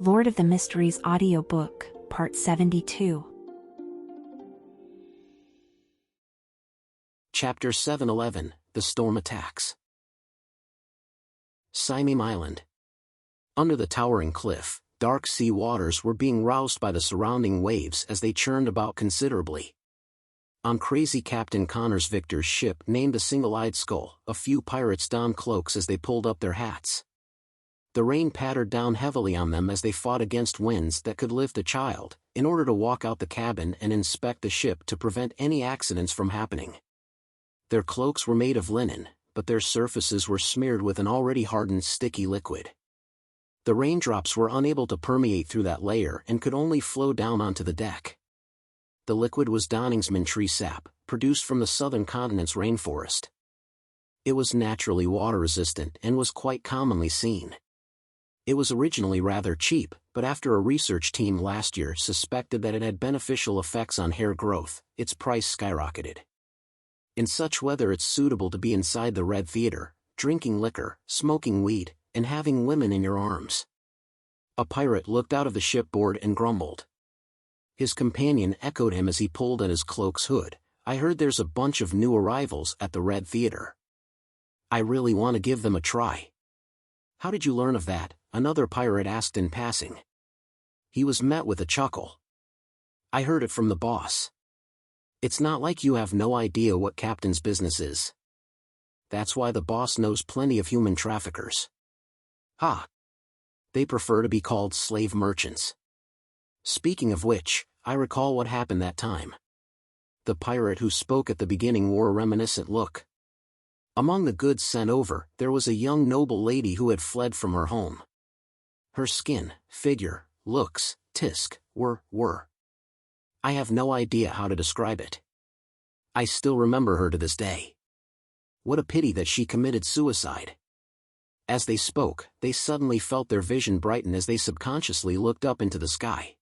Lord of the Mysteries Audiobook, Part 72. Chapter 711, The Storm Attacks. Simeem Island. Under the towering cliff, dark sea waters were being roused by the surrounding waves as they churned about considerably. On crazy Captain Connor's Victor's ship named the Single-Eyed Skull, a few pirates donned cloaks as they pulled up their hats. The rain pattered down heavily on them as they fought against winds that could lift a child, in order to walk out the cabin and inspect the ship to prevent any accidents from happening. Their cloaks were made of linen, but their surfaces were smeared with an already hardened sticky liquid. The raindrops were unable to permeate through that layer and could only flow down onto the deck. The liquid was Donningsman tree sap, produced from the southern continent's rainforest. It was naturally water-resistant and was quite commonly seen. It was originally rather cheap, but after a research team last year suspected that it had beneficial effects on hair growth, its price skyrocketed. In such weather it's suitable to be inside the Red Theater, drinking liquor, smoking weed, and having women in your arms. A pirate looked out of the shipboard and grumbled. His companion echoed him as he pulled at his cloak's hood. "I heard there's a bunch of new arrivals at the Red Theater. I really want to give them a try." "How did you learn of that?" another pirate asked in passing. He was met with a chuckle. "I heard it from the boss. It's not like you have no idea what captain's business is. That's why the boss knows plenty of human traffickers. Ha! They prefer to be called slave merchants. Speaking of which, I recall what happened that time." The pirate who spoke at the beginning wore a reminiscent look. Among the goods sent over, there was a young noble lady who had fled from her home. Her skin, figure, looks, tisk, were. I have no idea how to describe it. I still remember her to this day. What a pity that she committed suicide. As they spoke, they suddenly felt their vision brighten as they subconsciously looked up into the sky.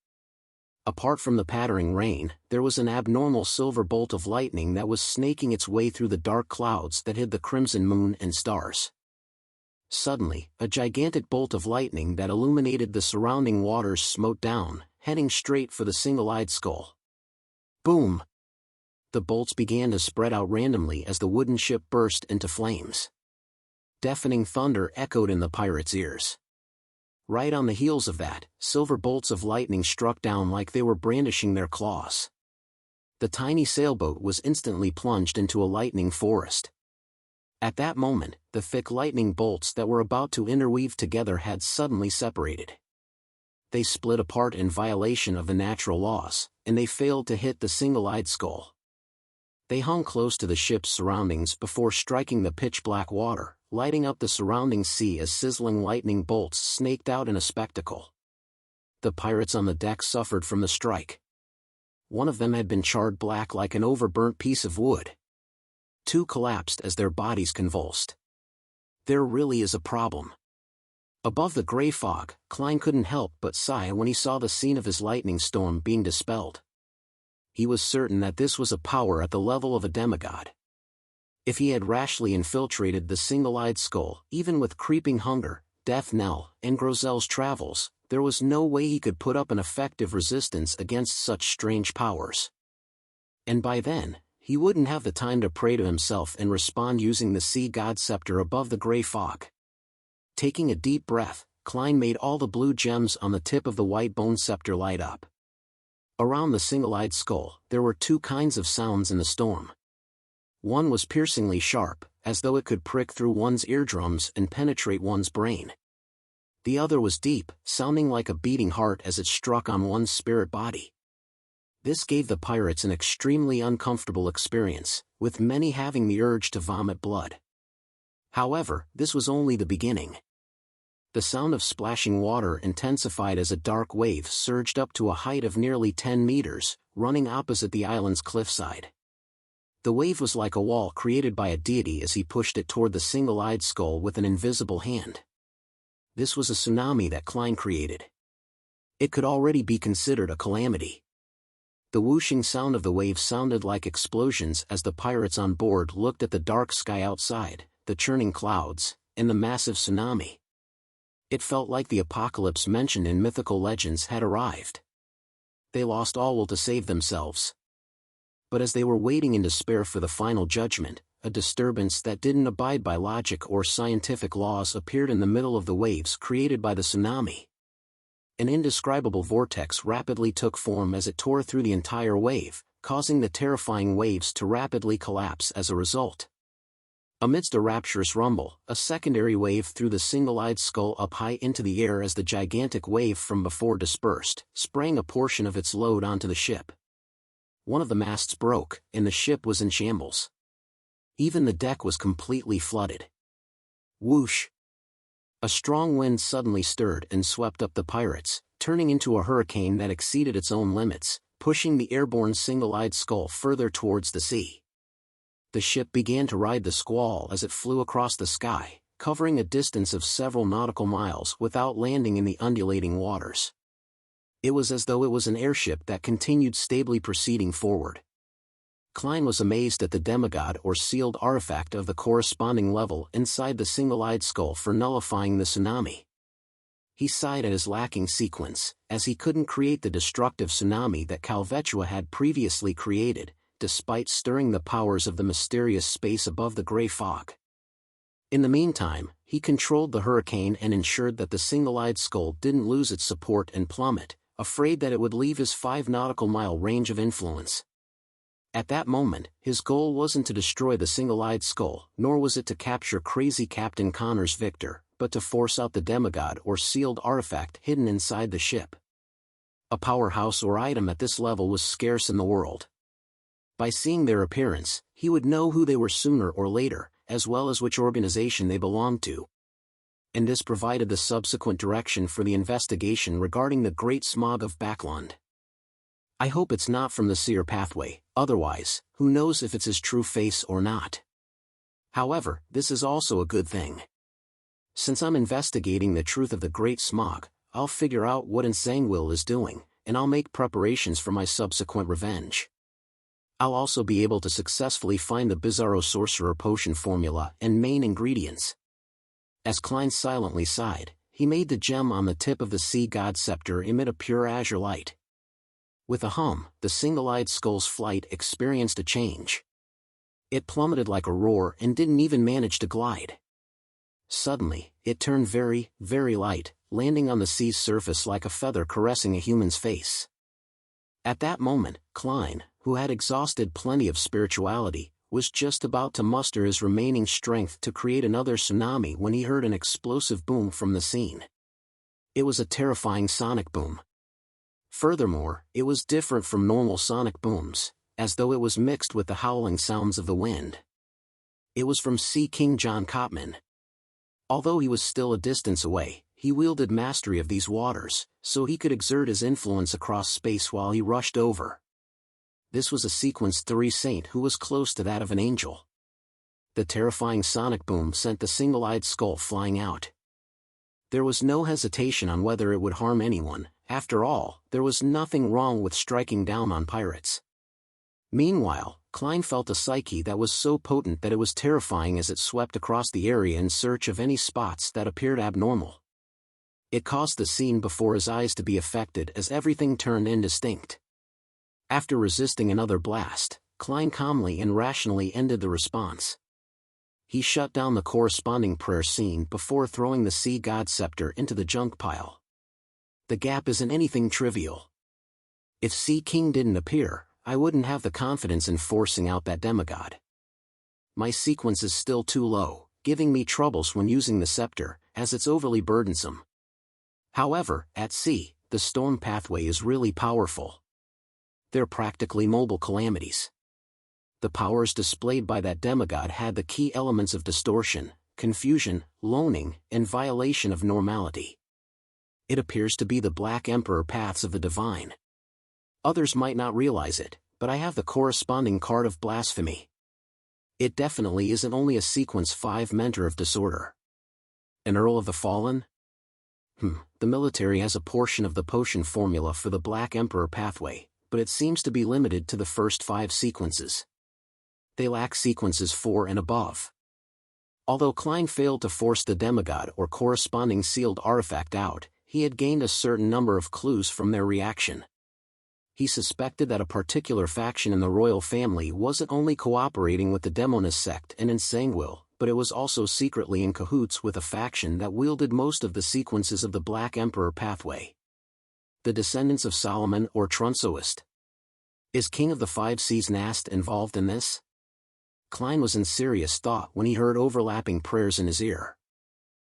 Apart from the pattering rain, there was an abnormal silver bolt of lightning that was snaking its way through the dark clouds that hid the crimson moon and stars. Suddenly, a gigantic bolt of lightning that illuminated the surrounding waters smote down, heading straight for the Single-Eyed Skull. Boom! The bolts began to spread out randomly as the wooden ship burst into flames. Deafening thunder echoed in the pirates' ears. Right on the heels of that, silver bolts of lightning struck down like they were brandishing their claws. The tiny sailboat was instantly plunged into a lightning forest. At that moment, the thick lightning bolts that were about to interweave together had suddenly separated. They split apart in violation of the natural laws, and they failed to hit the Single-Eyed Skull. They hung close to the ship's surroundings before striking the pitch-black water, lighting up the surrounding sea as sizzling lightning bolts snaked out in a spectacle. The pirates on the deck suffered from the strike. One of them had been charred black like an overburnt piece of wood. Two collapsed as their bodies convulsed. There really is a problem. Above the gray fog, Klein couldn't help but sigh when he saw the scene of his lightning storm being dispelled. He was certain that this was a power at the level of a demigod. If he had rashly infiltrated the Single-Eyed Skull, even with creeping hunger, death knell, and Grozel's travels, there was no way he could put up an effective resistance against such strange powers. And by then, he wouldn't have the time to pray to himself and respond using the sea god scepter above the gray fog. Taking a deep breath, Klein made all the blue gems on the tip of the white bone scepter light up. Around the Single-Eyed Skull, there were two kinds of sounds in the storm. One was piercingly sharp, as though it could prick through one's eardrums and penetrate one's brain. The other was deep, sounding like a beating heart as it struck on one's spirit body. This gave the pirates an extremely uncomfortable experience, with many having the urge to vomit blood. However, this was only the beginning. The sound of splashing water intensified as a dark wave surged up to a height of nearly 10 meters, running opposite the island's cliffside. The wave was like a wall created by a deity as he pushed it toward the Single-Eyed Skull with an invisible hand. This was a tsunami that Klein created. It could already be considered a calamity. The whooshing sound of the waves sounded like explosions as the pirates on board looked at the dark sky outside, the churning clouds, and the massive tsunami. It felt like the apocalypse mentioned in mythical legends had arrived. They lost all will to save themselves. But as they were waiting in despair for the final judgment, a disturbance that didn't abide by logic or scientific laws appeared in the middle of the waves created by the tsunami. An indescribable vortex rapidly took form as it tore through the entire wave, causing the terrifying waves to rapidly collapse as a result. Amidst a rapturous rumble, a secondary wave threw the single-eyed skull up high into the air as the gigantic wave from before dispersed, spraying a portion of its load onto the ship. One of the masts broke, and the ship was in shambles. Even the deck was completely flooded. Whoosh! A strong wind suddenly stirred and swept up the pirates, turning into a hurricane that exceeded its own limits, pushing the airborne single-eyed skull further towards the sea. The ship began to ride the squall as it flew across the sky, covering a distance of several nautical miles without landing in the undulating waters. It was as though it was an airship that continued stably proceeding forward. Klein was amazed at the demigod or sealed artifact of the corresponding level inside the single-eyed skull for nullifying the tsunami. He sighed at his lacking sequence, as he couldn't create the destructive tsunami that Calvetua had previously created, despite stirring the powers of the mysterious space above the gray fog. In the meantime, he controlled the hurricane and ensured that the single-eyed skull didn't lose its support and plummet, afraid that it would leave his 5 nautical mile range of influence. At that moment, his goal wasn't to destroy the single-eyed skull, nor was it to capture crazy Captain Connor's Victor, but to force out the demigod or sealed artifact hidden inside the ship. A powerhouse or item at this level was scarce in the world. By seeing their appearance, he would know who they were sooner or later, as well as which organization they belonged to. And this provided the subsequent direction for the investigation regarding the Great Smog of Backlund. I hope it's not from the seer pathway, otherwise, who knows if it's his true face or not. However, this is also a good thing. Since I'm investigating the truth of the Great Smog, I'll figure out what Entangled is doing, and I'll make preparations for my subsequent revenge. I'll also be able to successfully find the Bizarro Sorcerer potion formula and main ingredients. As Klein silently sighed, he made the gem on the tip of the sea god scepter emit a pure azure light. With a hum, the single-eyed skull's flight experienced a change. It plummeted like a roar and didn't even manage to glide. Suddenly, it turned very, very light, landing on the sea's surface like a feather caressing a human's face. At that moment, Klein, who had exhausted plenty of spirituality, was just about to muster his remaining strength to create another tsunami when he heard an explosive boom from the scene. It was a terrifying sonic boom. Furthermore, it was different from normal sonic booms, as though it was mixed with the howling sounds of the wind. It was from Sea King John Cotman. Although he was still a distance away, he wielded mastery of these waters, so he could exert his influence across space while he rushed over. This was a Sequence 3 saint who was close to that of an angel. The terrifying sonic boom sent the single-eyed skull flying out. There was no hesitation on whether it would harm anyone. After all, there was nothing wrong with striking down on pirates. Meanwhile, Klein felt a psyche that was so potent that it was terrifying as it swept across the area in search of any spots that appeared abnormal. It caused the scene before his eyes to be affected as everything turned indistinct. After resisting another blast, Klein calmly and rationally ended the response. He shut down the corresponding prayer scene before throwing the sea god scepter into the junk pile. The gap isn't anything trivial. If Sea King didn't appear, I wouldn't have the confidence in forcing out that demigod. My sequence is still too low, giving me troubles when using the scepter, as it's overly burdensome. However, at sea, the storm pathway is really powerful. They're practically mobile calamities. The powers displayed by that demigod had the key elements of distortion, confusion, loaning, and violation of normality. It appears to be the Black Emperor paths of the divine. Others might not realize it, but I have the corresponding card of blasphemy. It definitely isn't only a Sequence 5 mentor of disorder. An Earl of the Fallen? The military has a portion of the potion formula for the Black Emperor pathway, but it seems to be limited to the first 5 sequences. They lack sequences 4 and above. Although Klein failed to force the demigod or corresponding sealed artifact out, he had gained a certain number of clues from their reaction. He suspected that a particular faction in the royal family wasn't only cooperating with the demonist sect and ensanguil, but it was also secretly in cahoots with a faction that wielded most of the sequences of the Black Emperor pathway. The descendants of Solomon or Trunsoist. Is King of the Five Seas Nast involved in this? Klein was in serious thought when he heard overlapping prayers in his ear.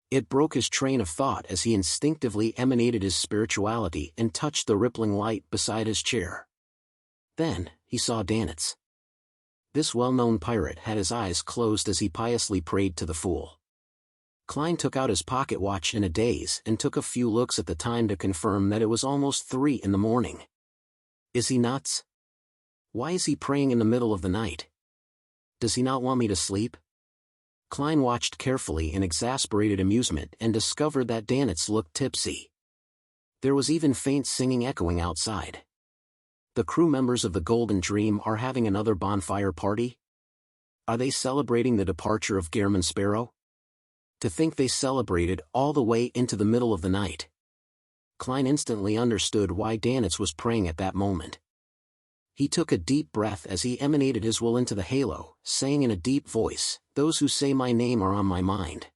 It broke his train of thought as he instinctively emanated his spirituality and touched the rippling light beside his chair. Then, he saw Danitz. This well-known pirate had his eyes closed as he piously prayed to the fool. Klein took out his pocket watch in a daze and took a few looks at the time to confirm that it was almost 3 in the morning. Is he nuts? Why is he praying in the middle of the night? Does he not want me to sleep? Klein watched carefully in exasperated amusement and discovered that Danitz looked tipsy. There was even faint singing echoing outside. The crew members of the Golden Dream are having another bonfire party? Are they celebrating the departure of Gehrman Sparrow? To think they celebrated all the way into the middle of the night. Klein instantly understood why Danitz was praying at that moment. He took a deep breath as he emanated his will into the halo, saying in a deep voice, "Those who say my name are on my mind."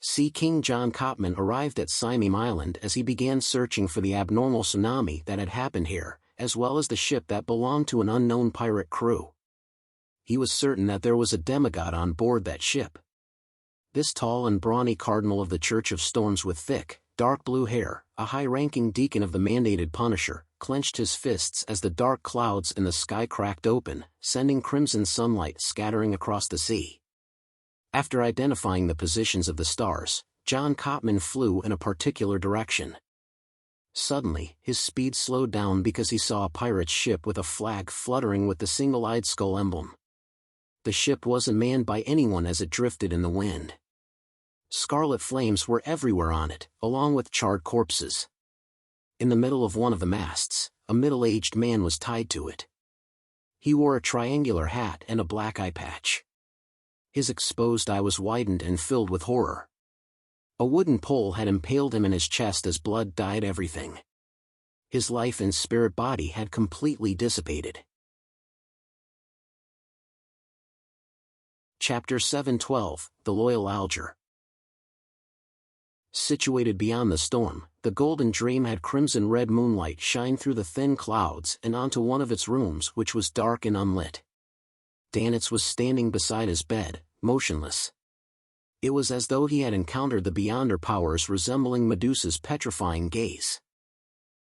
Sea King John Copman arrived at Simeem Island as he began searching for the abnormal tsunami that had happened here, as well as the ship that belonged to an unknown pirate crew. He was certain that there was a demigod on board that ship. This tall and brawny cardinal of the Church of Storms with thick, dark blue hair, a high-ranking deacon of the mandated Punisher, clenched his fists as the dark clouds in the sky cracked open, sending crimson sunlight scattering across the sea. After identifying the positions of the stars, John Copman flew in a particular direction. Suddenly, his speed slowed down because he saw a pirate's ship with a flag fluttering with the single-eyed skull emblem. The ship wasn't manned by anyone as it drifted in the wind. Scarlet flames were everywhere on it, along with charred corpses. In the middle of one of the masts, a middle-aged man was tied to it. He wore a triangular hat and a black eye patch. His exposed eye was widened and filled with horror. A wooden pole had impaled him in his chest as blood dyed everything. His life and spirit body had completely dissipated. Chapter 7:12, The Loyal Alger. Situated beyond the storm, the Golden Dream had crimson-red moonlight shine through the thin clouds and onto one of its rooms which was dark and unlit. Danitz was standing beside his bed, motionless. It was as though he had encountered the Beyonder powers resembling Medusa's petrifying gaze.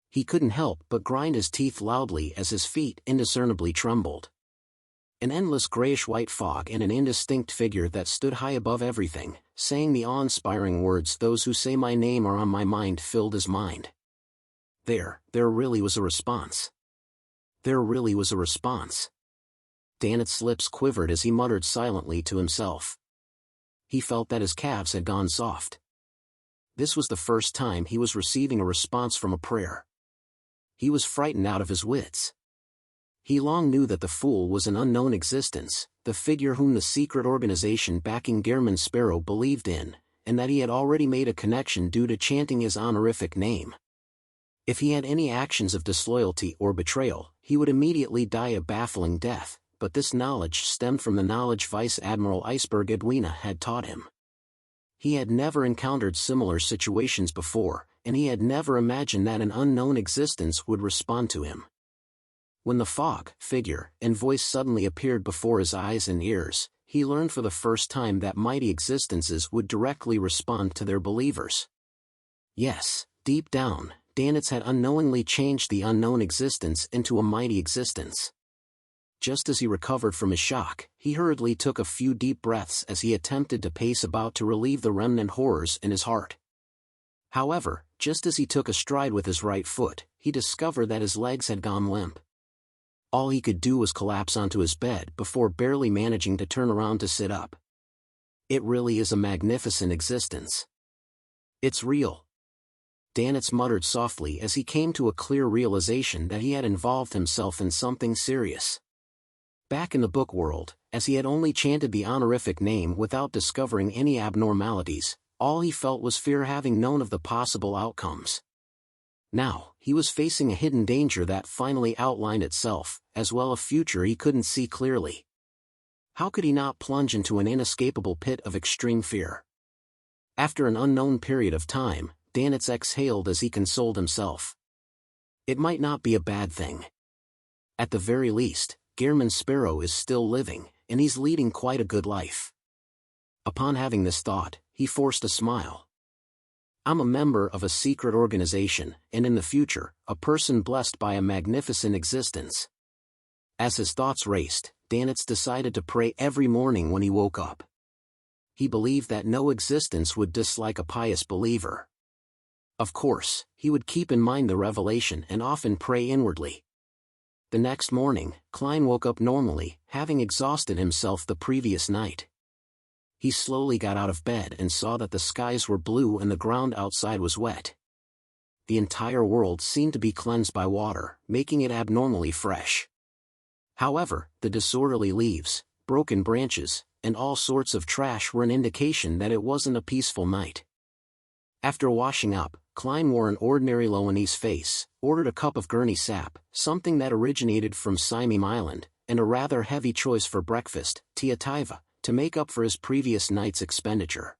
He couldn't help but grind his teeth loudly as his feet indiscernibly trembled. An endless grayish-white fog and an indistinct figure that stood high above everything, saying the awe-inspiring words, "Those who say my name are on my mind," filled his mind. There really was a response. There really was a response. Danitz's lips quivered as he muttered silently to himself. He felt that his calves had gone soft. This was the first time he was receiving a response from a prayer. He was frightened out of his wits. He long knew that the fool was an unknown existence, the figure whom the secret organization backing Gehrman Sparrow believed in, and that he had already made a connection due to chanting his honorific name. If he had any actions of disloyalty or betrayal, he would immediately die a baffling death, but this knowledge stemmed from the knowledge Vice Admiral Iceberg Edwina had taught him. He had never encountered similar situations before, and he had never imagined that an unknown existence would respond to him. When the fog, figure, and voice suddenly appeared before his eyes and ears, he learned for the first time that mighty existences would directly respond to their believers. Yes, deep down, Danitz had unknowingly changed the unknown existence into a mighty existence. Just as he recovered from his shock, he hurriedly took a few deep breaths as he attempted to pace about to relieve the remnant horrors in his heart. However, just as he took a stride with his right foot, he discovered that his legs had gone limp. All he could do was collapse onto his bed before barely managing to turn around to sit up. It really is a magnificent existence. It's real. Danitz muttered softly as he came to a clear realization that he had involved himself in something serious. Back in the book world, as he had only chanted the honorific name without discovering any abnormalities, all he felt was fear having known of the possible outcomes. Now, he was facing a hidden danger that finally outlined itself, as well a future he couldn't see clearly. How could he not plunge into an inescapable pit of extreme fear? After an unknown period of time, Danitz exhaled as he consoled himself. It might not be a bad thing. At the very least, Gehrman Sparrow is still living, and he's leading quite a good life. Upon having this thought, he forced a smile. I'm a member of a secret organization, and in the future, a person blessed by a magnificent existence. As his thoughts raced, Danitz decided to pray every morning when he woke up. He believed that no existence would dislike a pious believer. Of course, he would keep in mind the revelation and often pray inwardly. The next morning, Klein woke up normally, having exhausted himself the previous night. He slowly got out of bed and saw that the skies were blue and the ground outside was wet. The entire world seemed to be cleansed by water, making it abnormally fresh. However, the disorderly leaves, broken branches, and all sorts of trash were an indication that it wasn't a peaceful night. After washing up, Klein wore an ordinary Loanese face, ordered a cup of Gurney sap, something that originated from Simeem Island, and a rather heavy choice for breakfast, tiativa, to make up for his previous night's expenditure.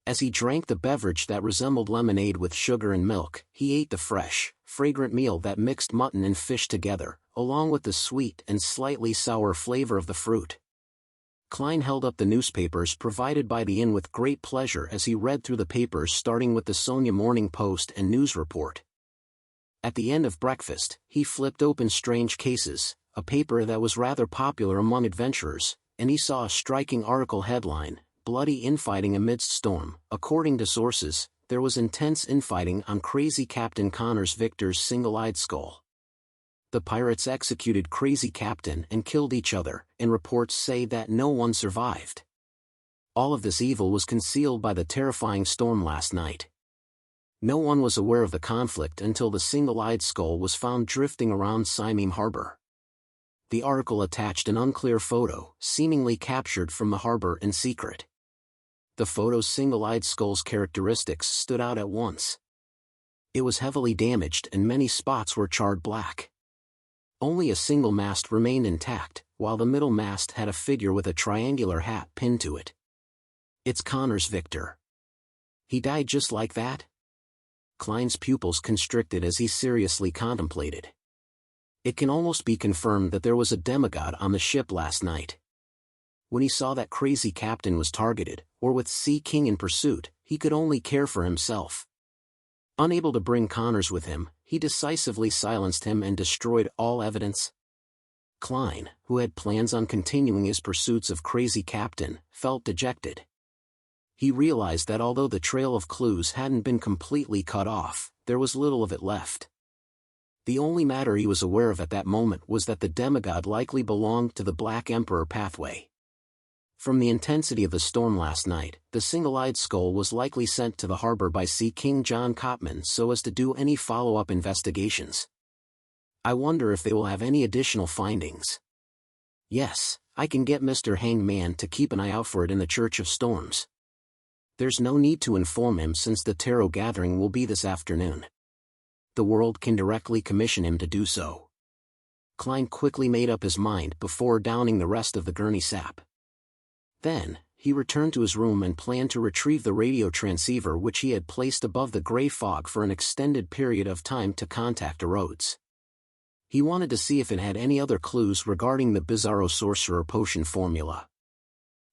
As he drank the beverage that resembled lemonade with sugar and milk, he ate the fresh, fragrant meal that mixed mutton and fish together, along with the sweet and slightly sour flavor of the fruit. Klein held up the newspapers provided by the inn with great pleasure as he read through the papers starting with the Sonia Morning Post and News Report. At the end of breakfast, he flipped open Strange Cases, a paper that was rather popular among adventurers, and he saw a striking article headline, Bloody Infighting Amidst Storm. According to sources, there was intense infighting on Crazy Captain Connor's Victor's single-eyed skull. The pirates executed Crazy Captain and killed each other, and reports say that no one survived. All of this evil was concealed by the terrifying storm last night. No one was aware of the conflict until the single-eyed skull was found drifting around Simeem Harbor. The article attached an unclear photo, seemingly captured from the harbor in secret. The photo's single-eyed skull's characteristics stood out at once. It was heavily damaged and many spots were charred black. Only a single mast remained intact, while the middle mast had a figure with a triangular hat pinned to it. It's Connor's Victor. He died just like that? Klein's pupils constricted as he seriously contemplated. It can almost be confirmed that there was a demigod on the ship last night. When he saw that Crazy Captain was targeted, or with Sea King in pursuit, he could only care for himself. Unable to bring Connors with him, he decisively silenced him and destroyed all evidence. Klein, who had plans on continuing his pursuits of Crazy Captain, felt dejected. He realized that although the trail of clues hadn't been completely cut off, there was little of it left. The only matter he was aware of at that moment was that the demigod likely belonged to the Black Emperor pathway. From the intensity of the storm last night, the single-eyed skull was likely sent to the harbor by Sea King John Cotman so as to do any follow-up investigations. I wonder if they will have any additional findings. Yes, I can get Mr. Hangman to keep an eye out for it in the Church of Storms. There's no need to inform him since the tarot gathering will be this afternoon. The world can directly commission him to do so. Klein quickly made up his mind before downing the rest of the Gurney sap. Then, he returned to his room and planned to retrieve the radio transceiver which he had placed above the gray fog for an extended period of time to contact Rhodes. He wanted to see if it had any other clues regarding the Bizarro Sorcerer potion formula.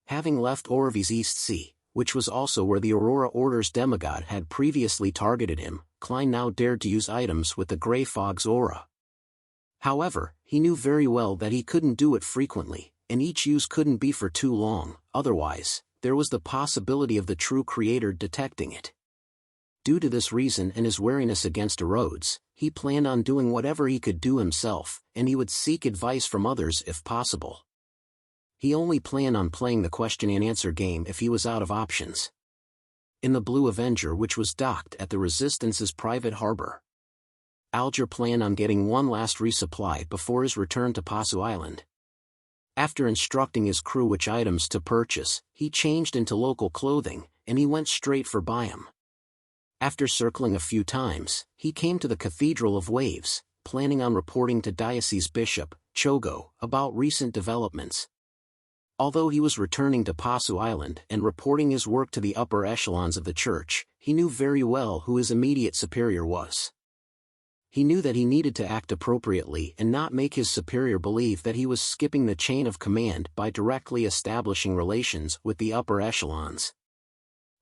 Having left Orvie's East Sea, which was also where the Aurora Order's demigod had previously targeted him, Klein now dared to use items with the gray fog's aura. However, he knew very well that he couldn't do it frequently, and each use couldn't be for too long, otherwise, there was the possibility of the true creator detecting it. Due to this reason and his wariness against Rhodes, he planned on doing whatever he could do himself, and he would seek advice from others if possible. He only planned on playing the question-and-answer game if he was out of options. In the Blue Avenger, which was docked at the Resistance's private harbor, Alger planned on getting one last resupply before his return to Pasu Island. After instructing his crew which items to purchase, he changed into local clothing, and he went straight for Byam. After circling a few times, he came to the Cathedral of Waves, planning on reporting to Diocese Bishop, Chogo, about recent developments. Although he was returning to Pasu Island and reporting his work to the upper echelons of the church, he knew very well who his immediate superior was. He knew that he needed to act appropriately and not make his superior believe that he was skipping the chain of command by directly establishing relations with the upper echelons.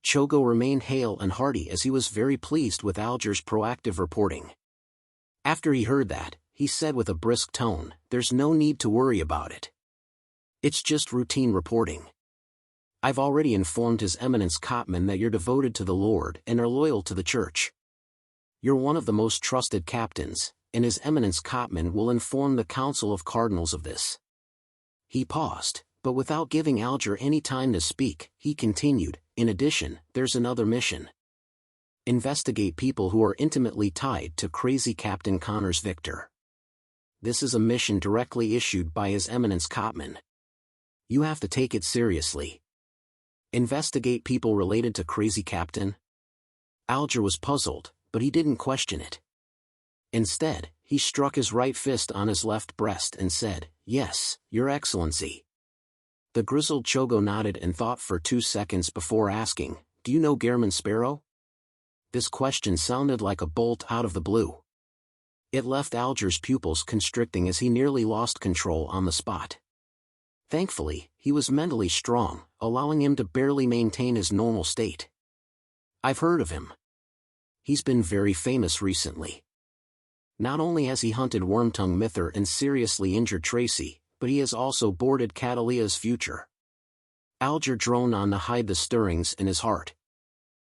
Chogo remained hale and hearty as he was very pleased with Alger's proactive reporting. After he heard that, he said with a brisk tone, "There's no need to worry about it. It's just routine reporting. I've already informed His Eminence Kopman that you're devoted to the Lord and are loyal to the Church. You're one of the most trusted captains, and His Eminence Kopman will inform the Council of Cardinals of this." He paused, but without giving Alger any time to speak, he continued, "In addition, there's another mission. Investigate people who are intimately tied to crazy Captain Connors Victor. This is a mission directly issued by His Eminence Kopman. You have to take it seriously." Investigate people related to crazy Captain? Alger was puzzled, but he didn't question it. Instead, he struck his right fist on his left breast and said, "Yes, Your Excellency." The grizzled Chogo nodded and thought for 2 seconds before asking, "Do you know Gehrman Sparrow?" This question sounded like a bolt out of the blue. It left Alger's pupils constricting as he nearly lost control on the spot. Thankfully, he was mentally strong, allowing him to barely maintain his normal state. "I've heard of him. He's been very famous recently. Not only has he hunted Wormtongue Mither and seriously injured Tracy, but he has also boarded Catalia's future." Alger droned on to hide the stirrings in his heart.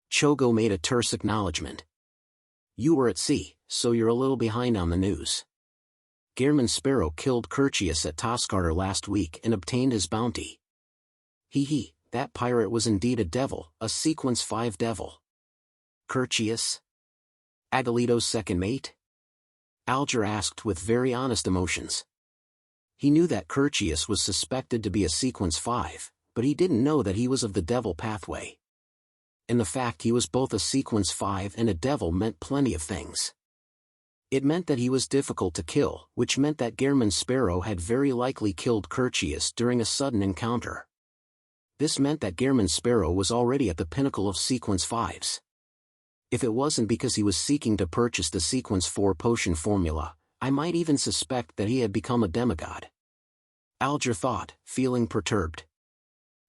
Chogo made a terse acknowledgement. "You were at sea, so you're a little behind on the news. Gehrman Sparrow killed Curtius at Toscarter last week and obtained his bounty. That pirate was indeed a devil, a Sequence 5 devil." "Curtius? Aguilito's second mate?" Alger asked with very honest emotions. He knew that Curtius was suspected to be a Sequence 5, but he didn't know that he was of the devil pathway. And the fact he was both a Sequence 5 and a devil meant plenty of things. It meant that he was difficult to kill, which meant that Gehrman Sparrow had very likely killed Curtius during a sudden encounter. This meant that Gehrman Sparrow was already at the pinnacle of Sequence 5s. If it wasn't because he was seeking to purchase the Sequence 4 potion formula, I might even suspect that he had become a demigod. Alger thought, feeling perturbed.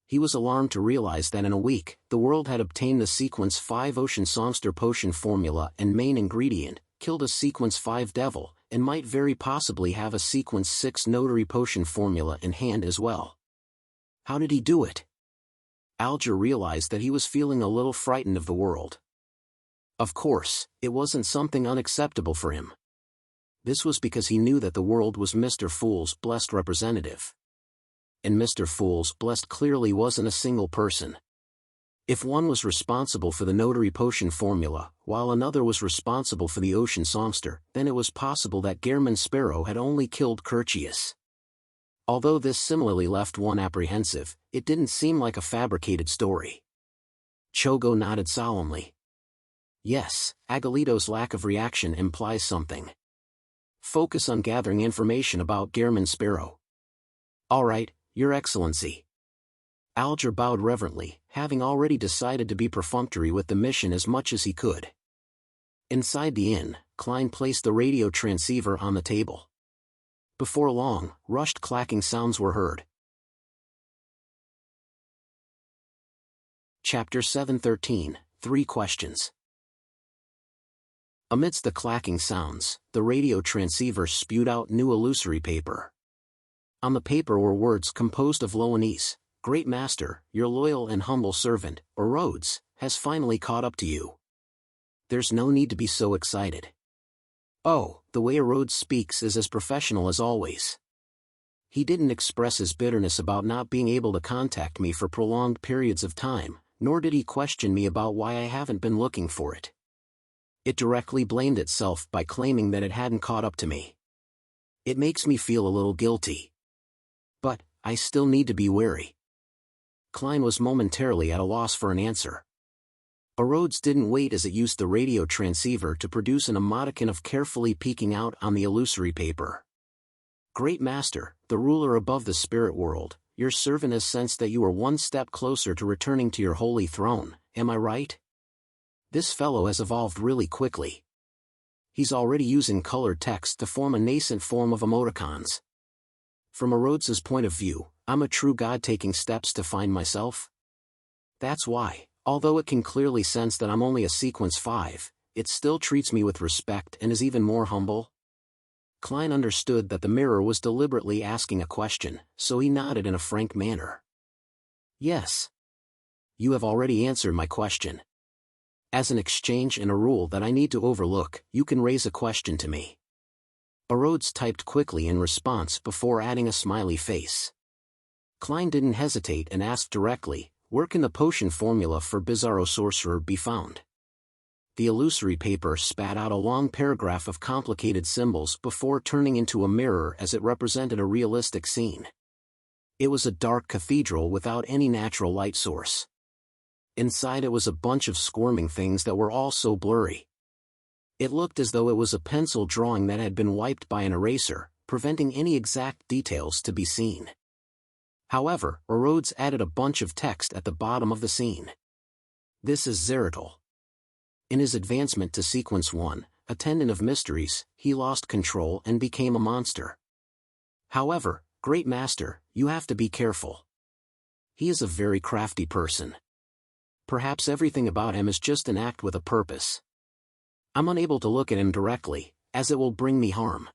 He was alarmed to realize that in a week, the world had obtained the Sequence 5 Ocean Songster potion formula and main ingredient, killed a Sequence 5 devil, and might very possibly have a Sequence 6 notary potion formula in hand as well. How did he do it? Alger realized that he was feeling a little frightened of the world. Of course, it wasn't something unacceptable for him. This was because he knew that the world was Mr. Fool's blessed representative. And Mr. Fool's blessed clearly wasn't a single person. If one was responsible for the notary potion formula, while another was responsible for the ocean songster, then it was possible that Gehrman Sparrow had only killed Curtius. Although this similarly left one apprehensive, it didn't seem like a fabricated story. Chogo nodded solemnly. Yes, Aguilito's lack of reaction implies something. Focus on gathering information about Gehrman Sparrow. All right, Your Excellency. Alger bowed reverently, having already decided to be perfunctory with the mission as much as he could. Inside the inn, Klein placed the radio transceiver on the table. Before long, rushed clacking sounds were heard. Chapter 713, 3 Questions. Amidst the clacking sounds, the radio transceiver spewed out new illusory paper. On the paper were words composed of Loanese, "Great Master, your loyal and humble servant, Rhodes, has finally caught up to you. There's no need to be so excited. Oh, the way Rhodes speaks is as professional as always. He didn't express his bitterness about not being able to contact me for prolonged periods of time, nor did he question me about why I haven't been looking for it. It directly blamed itself by claiming that it hadn't caught up to me. It makes me feel a little guilty. But I still need to be wary. Klein was momentarily at a loss for an answer. Rhodes didn't wait as it used the radio transceiver to produce an emoticon of carefully peeking out on the illusory paper. Great Master, the ruler above the spirit world, your servant has sensed that you are one step closer to returning to your holy throne, am I right? This fellow has evolved really quickly. He's already using colored text to form a nascent form of emoticons. From Rhodes's point of view, I'm a true god taking steps to find myself. That's why, although it can clearly sense that I'm only a sequence 5, it still treats me with respect and is even more humble. Klein understood that the mirror was deliberately asking a question, so he nodded in a frank manner. Yes. You have already answered my question. As an exchange and a rule that I need to overlook, you can raise a question to me. Rhodes typed quickly in response before adding a smiley face. Klein didn't hesitate and asked directly, where can the potion formula for Bizarro Sorcerer be found? The illusory paper spat out a long paragraph of complicated symbols before turning into a mirror as it represented a realistic scene. It was a dark cathedral without any natural light source. Inside it was a bunch of squirming things that were all so blurry. It looked as though it was a pencil drawing that had been wiped by an eraser, preventing any exact details to be seen. However, Rhodes added a bunch of text at the bottom of the scene. This is Zeratul. In his advancement to Sequence 1, Attendant of Mysteries, he lost control and became a monster. However, Great Master, you have to be careful. He is a very crafty person. Perhaps everything about him is just an act with a purpose. I'm unable to look at him directly, as it will bring me harm.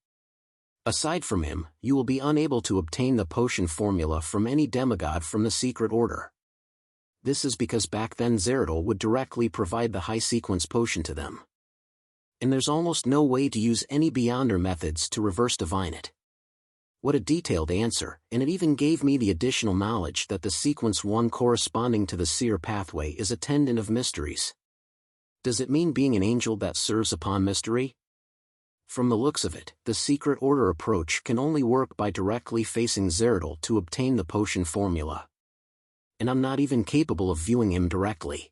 Aside from him, you will be unable to obtain the potion formula from any demigod from the secret order. This is because back then Zeratul would directly provide the high sequence potion to them. And there's almost no way to use any Beyonder methods to reverse divine it. What a detailed answer, and it even gave me the additional knowledge that the Sequence 1 corresponding to the seer pathway is Attendant of Mysteries. Does it mean being an angel that serves upon mystery? From the looks of it, the secret order approach can only work by directly facing Zeratul to obtain the potion formula. And I'm not even capable of viewing him directly.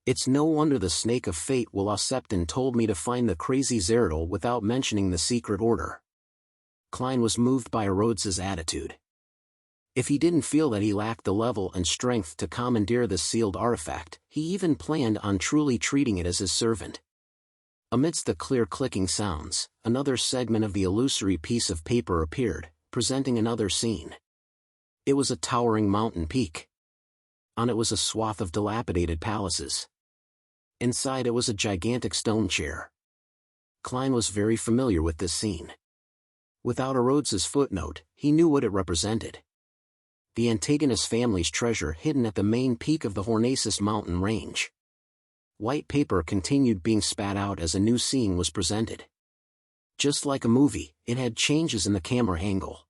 It's no wonder the Snake of Fate Will Septon told me to find the crazy Zeratul without mentioning the secret order. Klein was moved by Rhodes's attitude. If he didn't feel that he lacked the level and strength to commandeer this sealed artifact, he even planned on truly treating it as his servant. Amidst the clear clicking sounds, another segment of the illusory piece of paper appeared, presenting another scene. It was a towering mountain peak. On it was a swath of dilapidated palaces. Inside it was a gigantic stone chair. Klein was very familiar with this scene. Without Rhodes's footnote, he knew what it represented. The Antagonist family's treasure hidden at the main peak of the Hornacis mountain range. White paper continued being spat out as a new scene was presented. Just like a movie, it had changes in the camera angle.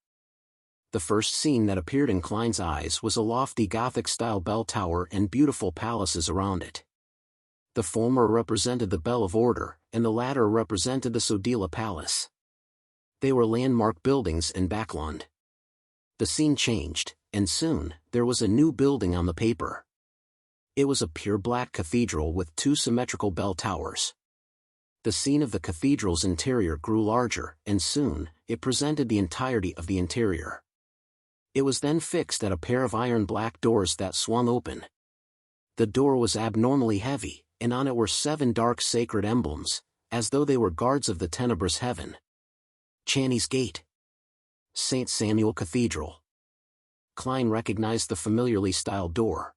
The first scene that appeared in Klein's eyes was a lofty Gothic-style bell tower and beautiful palaces around it. The former represented the Bell of Order, and the latter represented the Sodila Palace. They were landmark buildings in Backland. The scene changed, and soon, there was a new building on the paper. It was a pure black cathedral with 2 symmetrical bell towers. The scene of the cathedral's interior grew larger, and soon, it presented the entirety of the interior. It was then fixed at a pair of iron black doors that swung open. The door was abnormally heavy, and on it were 7 dark sacred emblems, as though they were guards of the tenebrous heaven. Channy's Gate. St. Samuel Cathedral. Klein recognized the familiarly styled door.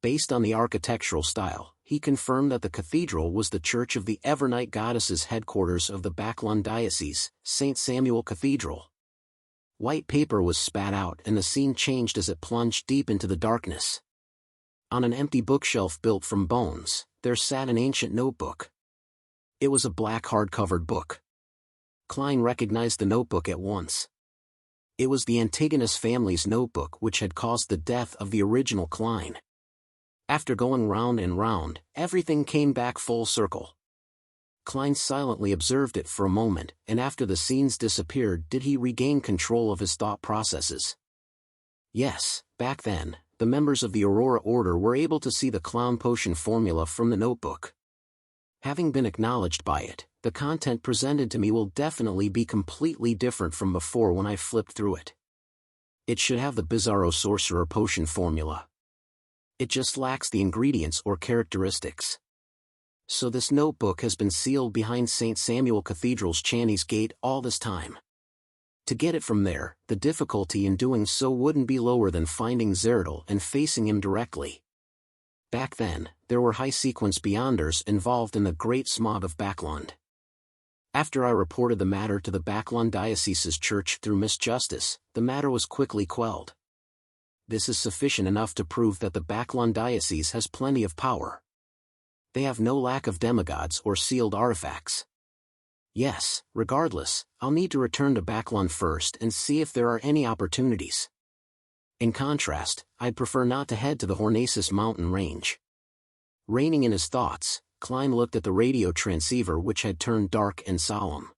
Based on the architectural style, he confirmed that the cathedral was the Church of the Evernight Goddess's headquarters of the Backland Diocese, St. Samuel Cathedral. White paper was spat out and the scene changed as it plunged deep into the darkness. On an empty bookshelf built from bones, there sat an ancient notebook. It was a black hard-covered book. Klein recognized the notebook at once. It was the Antagonist family's notebook which had caused the death of the original Klein. After going round and round, everything came back full circle. Klein silently observed it for a moment, and after the scenes disappeared did he regain control of his thought processes. Yes, back then, the members of the Aurora Order were able to see the clown potion formula from the notebook. Having been acknowledged by it, the content presented to me will definitely be completely different from before when I flipped through it. It should have the Bizarro Sorcerer potion formula. It just lacks the ingredients or characteristics. So this notebook has been sealed behind St. Samuel Cathedral's Channy's Gate all this time. To get it from there, the difficulty in doing so wouldn't be lower than finding Zerdal and facing him directly. Back then, there were high-sequence beyonders involved in the Great Smog of Backlund. After I reported the matter to the Backlund Diocese's church through Miss Justice, the matter was quickly quelled. This is sufficient enough to prove that the Backlund Diocese has plenty of power. They have no lack of demigods or sealed artifacts. Yes, regardless, I'll need to return to Backlund first and see if there are any opportunities. In contrast, I'd prefer not to head to the Hornacis mountain range. Reining in his thoughts, Klein looked at the radio transceiver which had turned dark and solemn.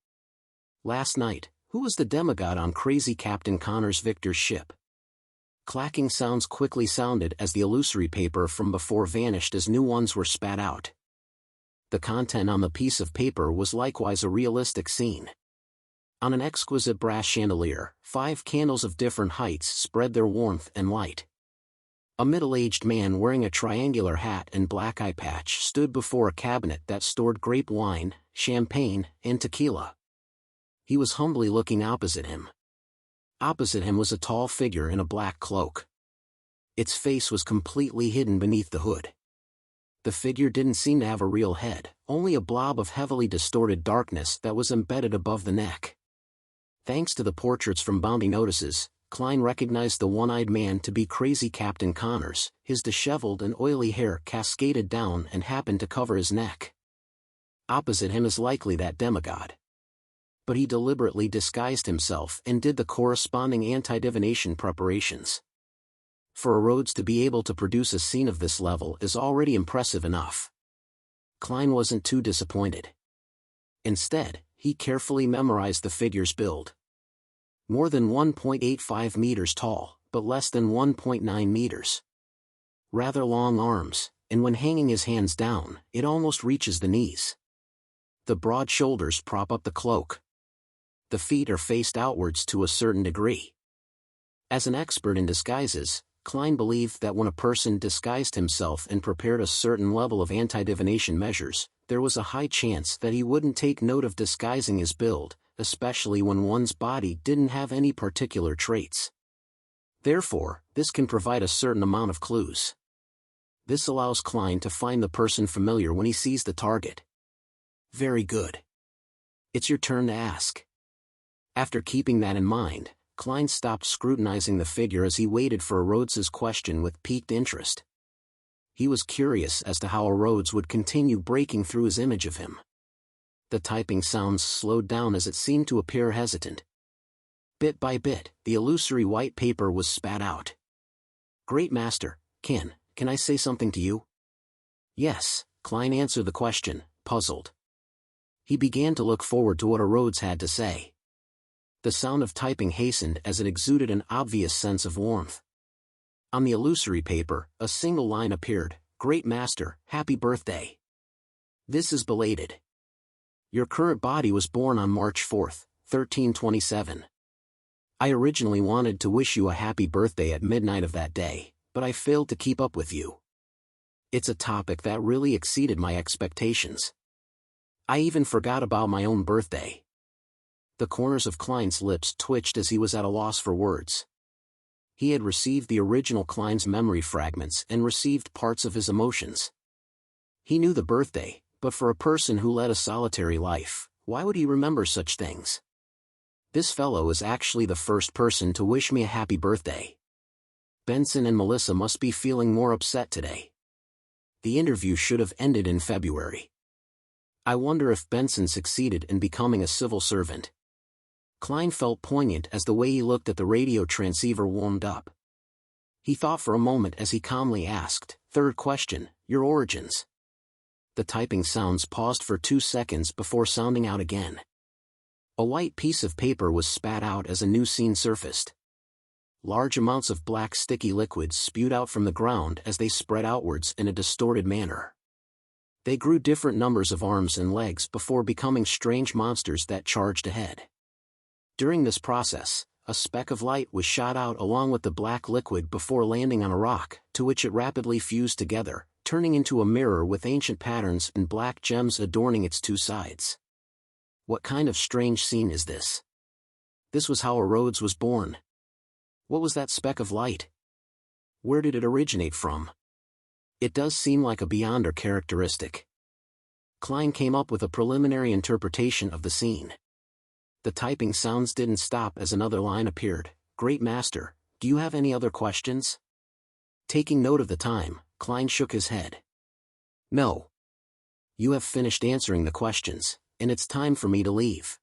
Last night, who was the demigod on crazy Captain Connor's Victor's ship? Clacking sounds quickly sounded as the illusory paper from before vanished as new ones were spat out. The content on the piece of paper was likewise a realistic scene. On an exquisite brass chandelier, 5 candles of different heights spread their warmth and light. A middle-aged man wearing a triangular hat and black eye patch stood before a cabinet that stored grape wine, champagne, and tequila. He was humbly looking opposite him. Opposite him was a tall figure in a black cloak. Its face was completely hidden beneath the hood. The figure didn't seem to have a real head, only a blob of heavily distorted darkness that was embedded above the neck. Thanks to the portraits from Bounty Notices, Klein recognized the one-eyed man to be crazy Captain Connors. His disheveled and oily hair cascaded down and happened to cover his neck. Opposite him is likely that demigod. But he deliberately disguised himself and did the corresponding anti-divination preparations. For a Rhodes to be able to produce a scene of this level is already impressive enough. Klein wasn't too disappointed. Instead, he carefully memorized the figure's build. More than 1.85 meters tall, but less than 1.9 meters. Rather long arms, and when hanging his hands down, it almost reaches the knees. The broad shoulders prop up the cloak. The feet are faced outwards to a certain degree. As an expert in disguises, Klein believed that when a person disguised himself and prepared a certain level of anti-divination measures, there was a high chance that he wouldn't take note of disguising his build, especially when one's body didn't have any particular traits. Therefore, this can provide a certain amount of clues. This allows Klein to find the person familiar when he sees the target. Very good. It's your turn to ask. After keeping that in mind, Klein stopped scrutinizing the figure as he waited for Rhodes's question with piqued interest. He was curious as to how Rhodes would continue breaking through his image of him. The typing sounds slowed down as it seemed to appear hesitant. Bit by bit, the illusory white paper was spat out. Great Master, can I say something to you? Yes, Klein answered the question, puzzled. He began to look forward to what Rhodes had to say. The sound of typing hastened as it exuded an obvious sense of warmth. On the illusory paper, a single line appeared, Great Master, happy birthday. This is belated. Your current body was born on March 4th, 1327. I originally wanted to wish you a happy birthday at midnight of that day, but I failed to keep up with you. It's a topic that really exceeded my expectations. I even forgot about my own birthday. The corners of Klein's lips twitched as he was at a loss for words. He had received the original Klein's memory fragments and received parts of his emotions. He knew the birthday, but for a person who led a solitary life, why would he remember such things? This fellow is actually the first person to wish me a happy birthday. Benson and Melissa must be feeling more upset today. The interview should have ended in February. I wonder if Benson succeeded in becoming a civil servant. Klein felt poignant as the way he looked at the radio transceiver warmed up. He thought for a moment as he calmly asked, Third question, your origins. The typing sounds paused for 2 seconds before sounding out again. A white piece of paper was spat out as a new scene surfaced. large amounts of black sticky liquids spewed out from the ground as they spread outwards in a distorted manner. They grew different numbers of arms and legs before becoming strange monsters that charged ahead. During this process, a speck of light was shot out along with the black liquid before landing on a rock, to which it rapidly fused together, turning into a mirror with ancient patterns and black gems adorning its two sides. What kind of strange scene is this? This was how a Rhodes was born. What was that speck of light? Where did it originate from? It does seem like a beyonder characteristic. Klein came up with a preliminary interpretation of the scene. The typing sounds didn't stop as another line appeared. Great Master, do you have any other questions? Taking note of the time, Klein shook his head. No. You have finished answering the questions, and it's time for me to leave.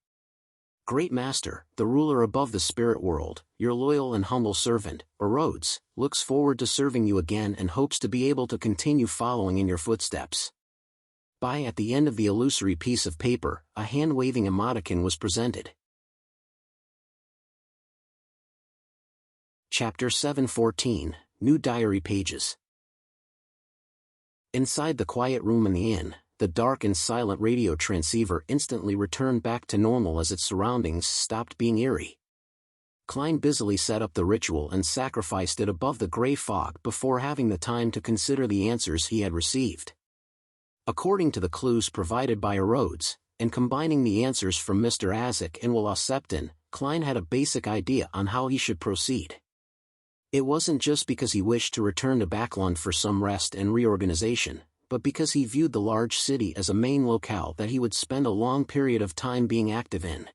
Great Master, the ruler above the spirit world, your loyal and humble servant, Rhodes, looks forward to serving you again and hopes to be able to continue following in your footsteps. At the end of the illusory piece of paper, a hand-waving emoticon was presented. Chapter 714, New Diary Pages. Inside the quiet room in the inn, the dark and silent radio transceiver instantly returned back to normal as its surroundings stopped being eerie. Klein busily set up the ritual and sacrificed it above the gray fog before having the time to consider the answers he had received. According to the clues provided by Rhodes, and combining the answers from Mr. Azek and Willa Septon, Klein had a basic idea on how he should proceed. It wasn't just because he wished to return to Backland for some rest and reorganization, but because he viewed the large city as a main locale that he would spend a long period of time being active in.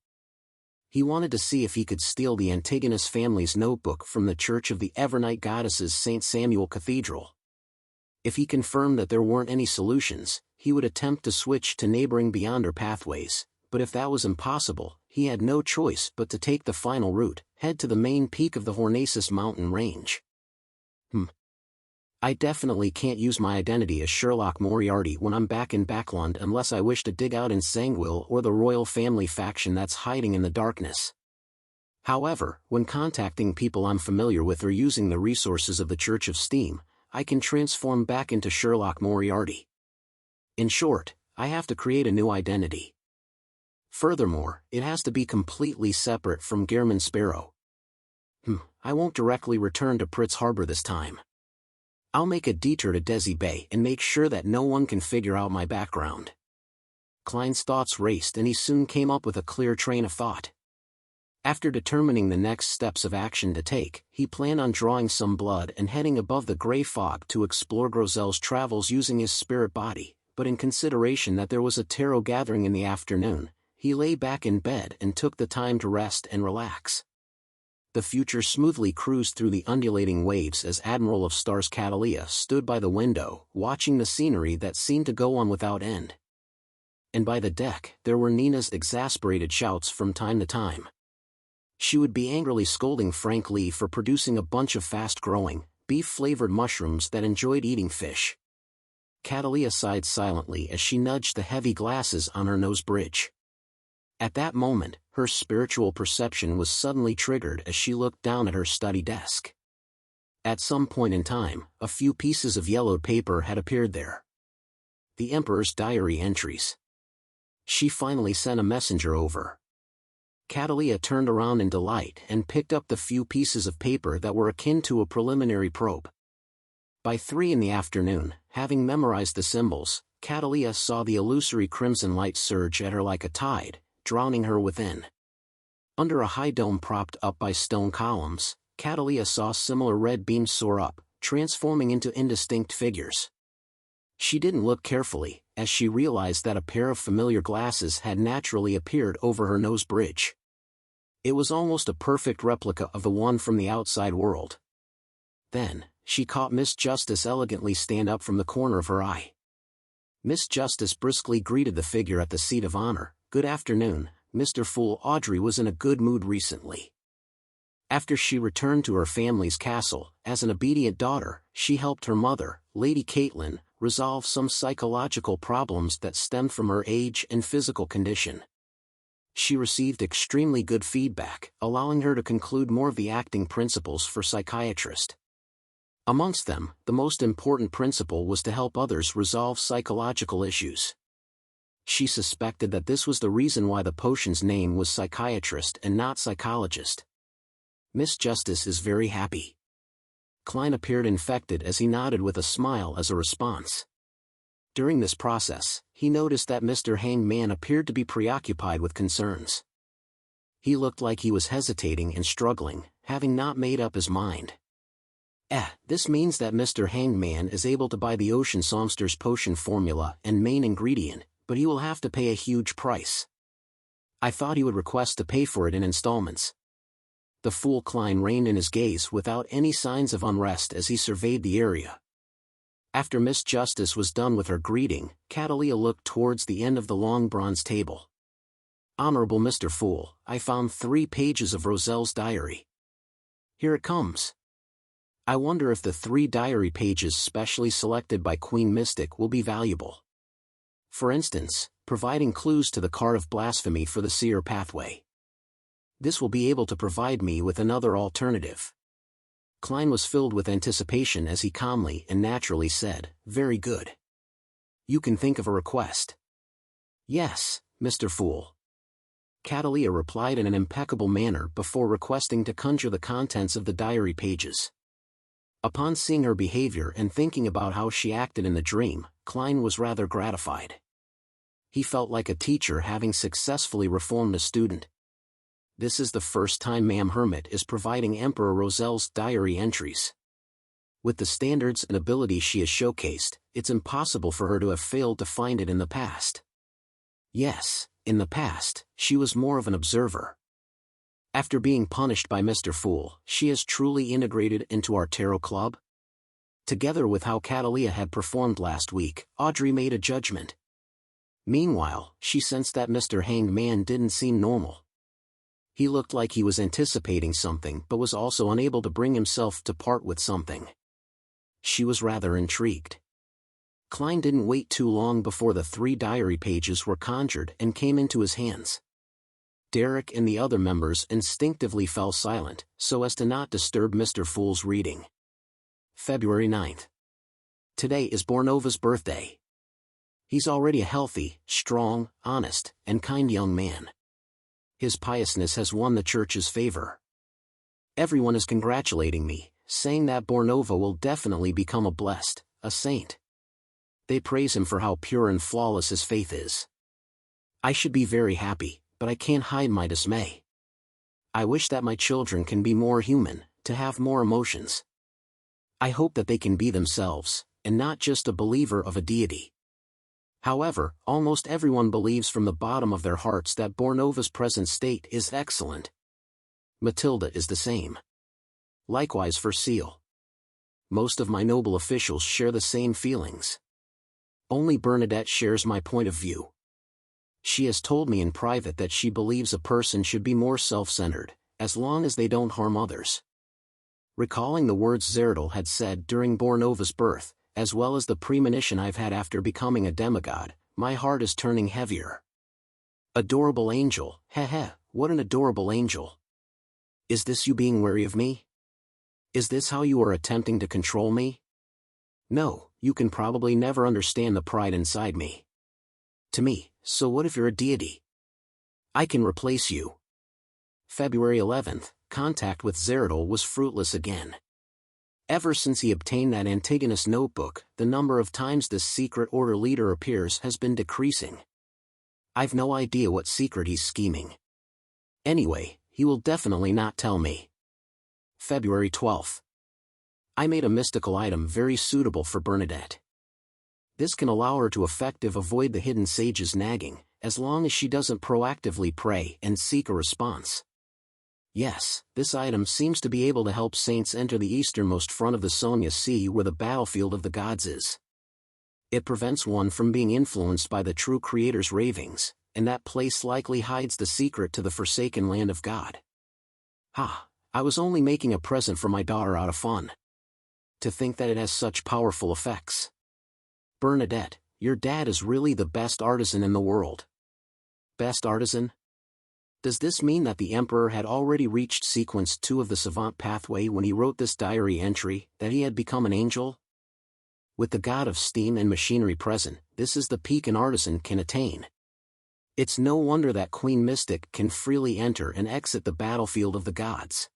He wanted to see if he could steal the Antigonus family's notebook from the Church of the Evernight Goddesses St. Samuel Cathedral. If he confirmed that there weren't any solutions, he would attempt to switch to neighboring beyonder pathways, but if that was impossible, he had no choice but to take the final route, head to the main peak of the Hornacis mountain range. I definitely can't use my identity as Sherlock Moriarty when I'm back in Backland unless I wish to dig out Entangled or the royal family faction that's hiding in the darkness. However, when contacting people I'm familiar with or using the resources of the Church of Steam, I can transform back into Sherlock Moriarty. In short, I have to create a new identity. Furthermore, it has to be completely separate from Gehrman Sparrow. I won't directly return to Pritz Harbor this time. I'll make a detour to Desi Bay and make sure that no one can figure out my background. Klein's thoughts raced and he soon came up with a clear train of thought. After determining the next steps of action to take, he planned on drawing some blood and heading above the gray fog to explore Grozel's travels using his spirit body, but in consideration that there was a tarot gathering in the afternoon, he lay back in bed and took the time to rest and relax. The future smoothly cruised through the undulating waves as Admiral of Stars Catalia stood by the window, watching the scenery that seemed to go on without end. And by the deck, there were Nina's exasperated shouts from time to time. She would be angrily scolding Frank Lee for producing a bunch of fast-growing, beef-flavored mushrooms that enjoyed eating fish. Catalia sighed silently as she nudged the heavy glasses on her nose bridge. At that moment, her spiritual perception was suddenly triggered as she looked down at her study desk. At some point in time, a few pieces of yellowed paper had appeared there. The Emperor's diary entries. She finally sent a messenger over. Catalia turned around in delight and picked up the few pieces of paper that were akin to a preliminary probe. By 3 in the afternoon, having memorized the symbols, Catalia saw the illusory crimson light surge at her like a tide, drowning her within. Under a high dome propped up by stone columns, Catalia saw similar red beams soar up, transforming into indistinct figures. She didn't look carefully, as she realized that a pair of familiar glasses had naturally appeared over her nose bridge. It was almost a perfect replica of the one from the outside world. Then, she caught Miss Justice elegantly stand up from the corner of her eye. Miss Justice briskly greeted the figure at the seat of honor. "Good afternoon, Mr. Fool." Audrey was in a good mood recently. After she returned to her family's castle, as an obedient daughter, she helped her mother, Lady Caitlin, resolve some psychological problems that stemmed from her age and physical condition. She received extremely good feedback, allowing her to conclude more of the acting principles for psychiatrist. Amongst them, the most important principle was to help others resolve psychological issues. She suspected that this was the reason why the potion's name was psychiatrist and not psychologist. Miss Justice is very happy. Klein appeared infected as he nodded with a smile as a response. During this process, he noticed that Mr. Hanged Man appeared to be preoccupied with concerns. He looked like he was hesitating and struggling, having not made up his mind. This means that Mr. Hanged Man is able to buy the Ocean Songster's potion formula and main ingredient, but he will have to pay a huge price. I thought he would request to pay for it in installments. The fool Klein reined in his gaze without any signs of unrest as he surveyed the area. After Miss Justice was done with her greeting, Catalia looked towards the end of the long bronze table. Honorable Mr. Fool, I found 3 pages of Roselle's diary. Here it comes. I wonder if the 3 diary pages specially selected by Queen Mystic will be valuable. For instance, providing clues to the card of blasphemy for the seer pathway. This will be able to provide me with another alternative. Klein was filled with anticipation as he calmly and naturally said, very good. You can think of a request. Yes, Mr. Fool. Catalia replied in an impeccable manner before requesting to conjure the contents of the diary pages. Upon seeing her behavior and thinking about how she acted in the dream, Klein was rather gratified. He felt like a teacher having successfully reformed a student. This is the first time Ma'am Hermit is providing Emperor Roselle's diary entries. With the standards and abilities she has showcased, it's impossible for her to have failed to find it in the past. Yes, in the past, she was more of an observer. After being punished by Mr. Fool, she has truly integrated into our tarot club? Together with how Catalia had performed last week, Audrey made a judgment. Meanwhile, she sensed that Mr. Hanged Man didn't seem normal. He looked like he was anticipating something but was also unable to bring himself to part with something. She was rather intrigued. Klein didn't wait too long before the 3 diary pages were conjured and came into his hands. Derek and the other members instinctively fell silent, so as to not disturb Mr. Fool's reading. February 9th. Today is Bornova's birthday. He's already a healthy, strong, honest, and kind young man. His piousness has won the church's favor. Everyone is congratulating me, saying that Bornova will definitely become a saint. They praise him for how pure and flawless his faith is. I should be very happy, but I can't hide my dismay. I wish that my children can be more human, to have more emotions. I hope that they can be themselves, and not just a believer of a deity. However, almost everyone believes from the bottom of their hearts that Bornova's present state is excellent. Matilda is the same. Likewise for Seal. Most of my noble officials share the same feelings. Only Bernadette shares my point of view. She has told me in private that she believes a person should be more self-centered, as long as they don't harm others. Recalling the words Zerdal had said during Bornova's birth, as well as the premonition I've had after becoming a demigod, my heart is turning heavier. Adorable angel, what an adorable angel. Is this you being wary of me? Is this how you are attempting to control me? No, you can probably never understand the pride inside me. To me, so what if you're a deity? I can replace you. February 11th, contact with Zerdal was fruitless again. Ever since he obtained that Antigonus notebook, the number of times this secret order leader appears has been decreasing. I've no idea what secret he's scheming. Anyway, he will definitely not tell me. February 12th. I made a mystical item very suitable for Bernadette. This can allow her to effectively avoid the hidden sage's nagging, as long as she doesn't proactively pray and seek a response. Yes, this item seems to be able to help saints enter the easternmost front of the Sonia Sea where the battlefield of the gods is. It prevents one from being influenced by the true Creator's ravings, and that place likely hides the secret to the forsaken land of God. I was only making a present for my daughter out of fun. To think that it has such powerful effects. Bernadette, your dad is really the best artisan in the world. Best artisan? Does this mean that the Emperor had already reached sequence 2 of the savant pathway when he wrote this diary entry, that he had become an angel? With the god of steam and machinery present, this is the peak an artisan can attain. It's no wonder that Queen Mystic can freely enter and exit the battlefield of the gods.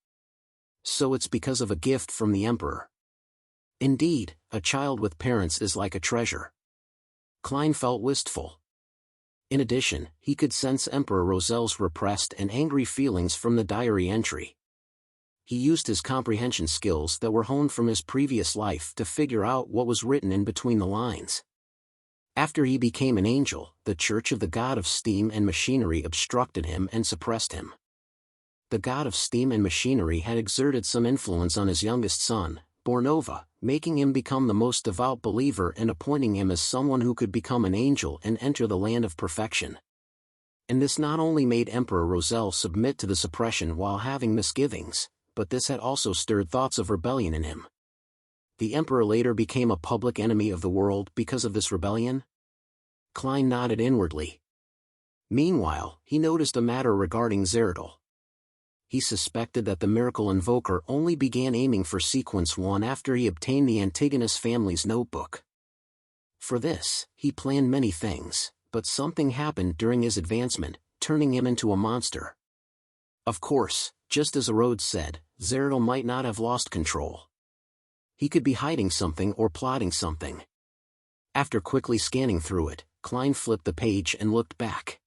So it's because of a gift from the Emperor. Indeed, a child with parents is like a treasure. Klein felt wistful. In addition, he could sense Emperor Rosel's repressed and angry feelings from the diary entry. He used his comprehension skills that were honed from his previous life to figure out what was written in between the lines. After he became an angel, the Church of the God of Steam and Machinery obstructed him and suppressed him. The God of Steam and Machinery had exerted some influence on his youngest son, Bornova, making him become the most devout believer and appointing him as someone who could become an angel and enter the land of perfection. And this not only made Emperor Rosel submit to the suppression while having misgivings, but this had also stirred thoughts of rebellion in him. The Emperor later became a public enemy of the world because of this rebellion? Klein nodded inwardly. Meanwhile, he noticed a matter regarding Zeradol. He suspected that the miracle invoker only began aiming for sequence 1 after he obtained the Antigonus family's notebook. For this, he planned many things, but something happened during his advancement, turning him into a monster. Of course, just as Rhodes said, Zeradol might not have lost control. He could be hiding something or plotting something. After quickly scanning through it, Klein flipped the page and looked back.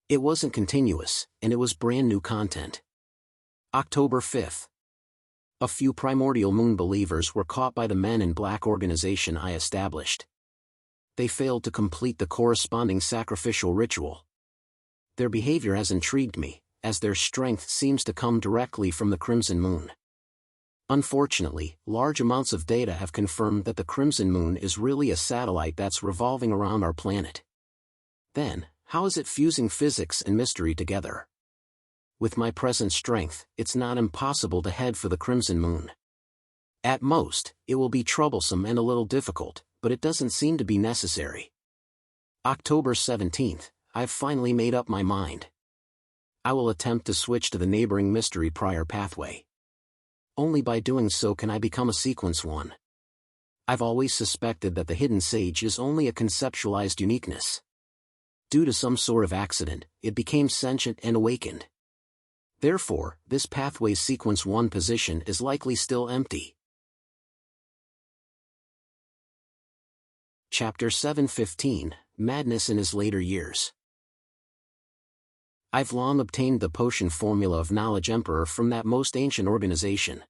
It wasn't continuous, and it was brand new content. October 5th. A few primordial moon believers were caught by the Men in Black organization I established. They failed to complete the corresponding sacrificial ritual. Their behavior has intrigued me, as their strength seems to come directly from the Crimson Moon. Unfortunately, large amounts of data have confirmed that the Crimson Moon is really a satellite that's revolving around our planet. Then, how is it fusing physics and mystery together? With my present strength, it's not impossible to head for the Crimson Moon. At most, it will be troublesome and a little difficult, but it doesn't seem to be necessary. October 17th, I've finally made up my mind. I will attempt to switch to the neighboring mystery prior pathway. Only by doing so can I become a sequence 1. I've always suspected that the hidden sage is only a conceptualized uniqueness. Due to some sort of accident, it became sentient and awakened. Therefore, this pathway's sequence 1 position is likely still empty. Chapter 7:15, Madness in his later years. I've long obtained the potion formula of Knowledge Emperor from that most ancient organization.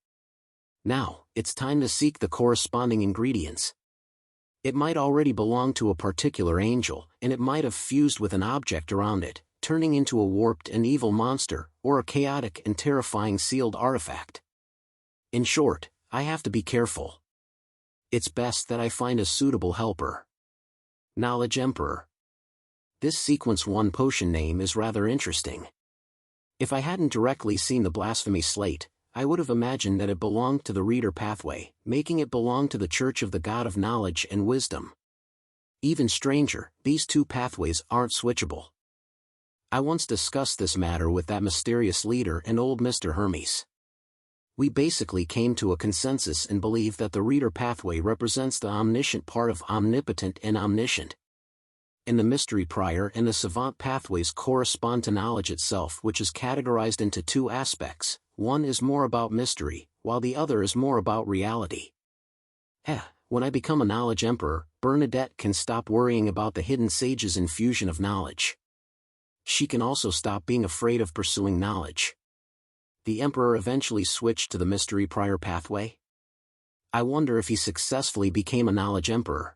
Now, it's time to seek the corresponding ingredients. It might already belong to a particular angel, and it might have fused with an object around it, turning into a warped and evil monster, or a chaotic and terrifying sealed artifact. In short, I have to be careful. It's best that I find a suitable helper. Knowledge Emperor. This sequence 1 potion name is rather interesting. If I hadn't directly seen the blasphemy slate, I would have imagined that it belonged to the reader pathway, making it belong to the Church of the God of Knowledge and Wisdom. Even stranger, these two pathways aren't switchable. I once discussed this matter with that mysterious leader and old Mr. Hermes. We basically came to a consensus and believe that the reader pathway represents the omniscient part of omnipotent and omniscient. And the mystery prior and the savant pathways correspond to knowledge itself, which is categorized into 2 aspects. One is more about mystery, while the other is more about reality. When I become a Knowledge Emperor, Bernadette can stop worrying about the hidden sage's infusion of knowledge. She can also stop being afraid of pursuing knowledge. The Emperor eventually switched to the mystery prior pathway. I wonder if he successfully became a Knowledge Emperor.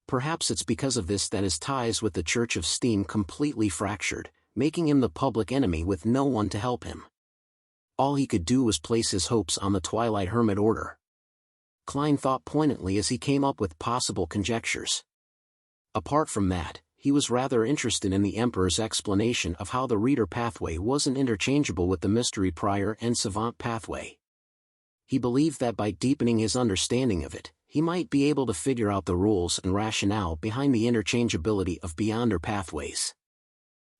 Perhaps it's because of this that his ties with the Church of Steam completely fractured, making him the public enemy with no one to help him. All he could do was place his hopes on the Twilight Hermit Order. Klein thought poignantly as he came up with possible conjectures. Apart from that, he was rather interested in the Emperor's explanation of how the reader pathway wasn't interchangeable with the mystery prior and savant pathway. He believed that by deepening his understanding of it, he might be able to figure out the rules and rationale behind the interchangeability of beyonder pathways.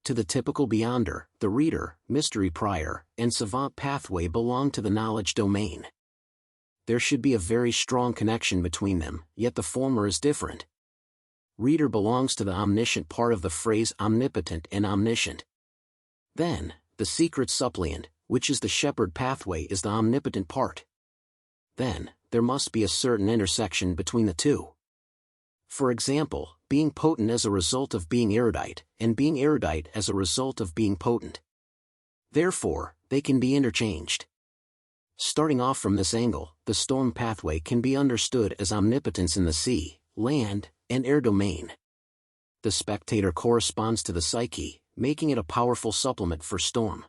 To the typical beyonder, the reader, mystery prior, and savant pathway belong to the knowledge domain. There should be a very strong connection between them, yet the former is different. Reader belongs to the omniscient part of the phrase omnipotent and omniscient. Then, the secret suppliant, which is the shepherd pathway, is the omnipotent part. Then, there must be a certain intersection between the two. For example, being potent as a result of being erudite, and being erudite as a result of being potent. Therefore, they can be interchanged. Starting off from this angle, the storm pathway can be understood as omnipotence in the sea, land, and air domain. The spectator corresponds to the psyche, making it a powerful supplement for storm.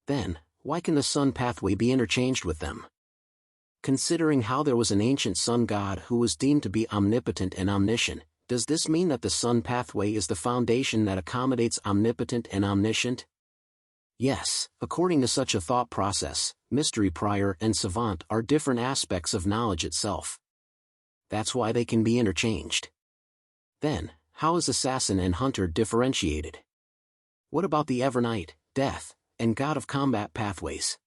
Then, why can the sun pathway be interchanged with them? Considering how there was an ancient sun god who was deemed to be omnipotent and omniscient, does this mean that the sun pathway is the foundation that accommodates omnipotent and omniscient? Yes, according to such a thought process, mystery prior and savant are different aspects of knowledge itself. That's why they can be interchanged. Then, how is assassin and hunter differentiated? What about the evernight, death, and god of combat pathways?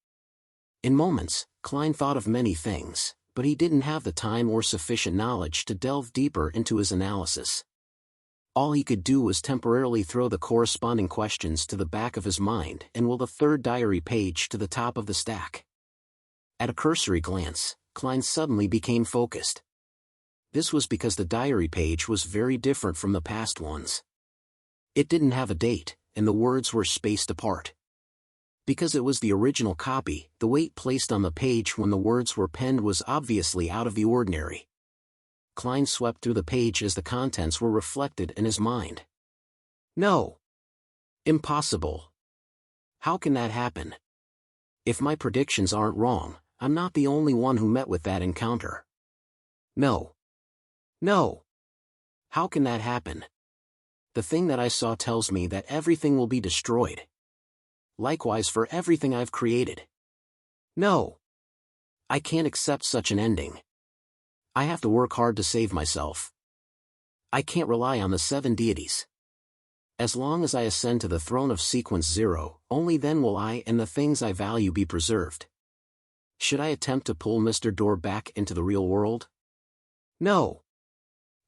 In moments, Klein thought of many things, but he didn't have the time or sufficient knowledge to delve deeper into his analysis. All he could do was temporarily throw the corresponding questions to the back of his mind and will the third diary page to the top of the stack. At a cursory glance, Klein suddenly became focused. This was because the diary page was very different from the past ones. It didn't have a date, and the words were spaced apart. Because it was the original copy, the weight placed on the page when the words were penned was obviously out of the ordinary. Klein swept through the page as the contents were reflected in his mind. No. Impossible. How can that happen? If my predictions aren't wrong, I'm not the only one who met with that encounter. No. No. How can that happen? The thing that I saw tells me that everything will be destroyed. Likewise for everything I've created. No. I can't accept such an ending. I have to work hard to save myself. I can't rely on the 7 deities. As long as I ascend to the throne of Sequence 0, only then will I and the things I value be preserved. Should I attempt to pull Mr. Door back into the real world? No.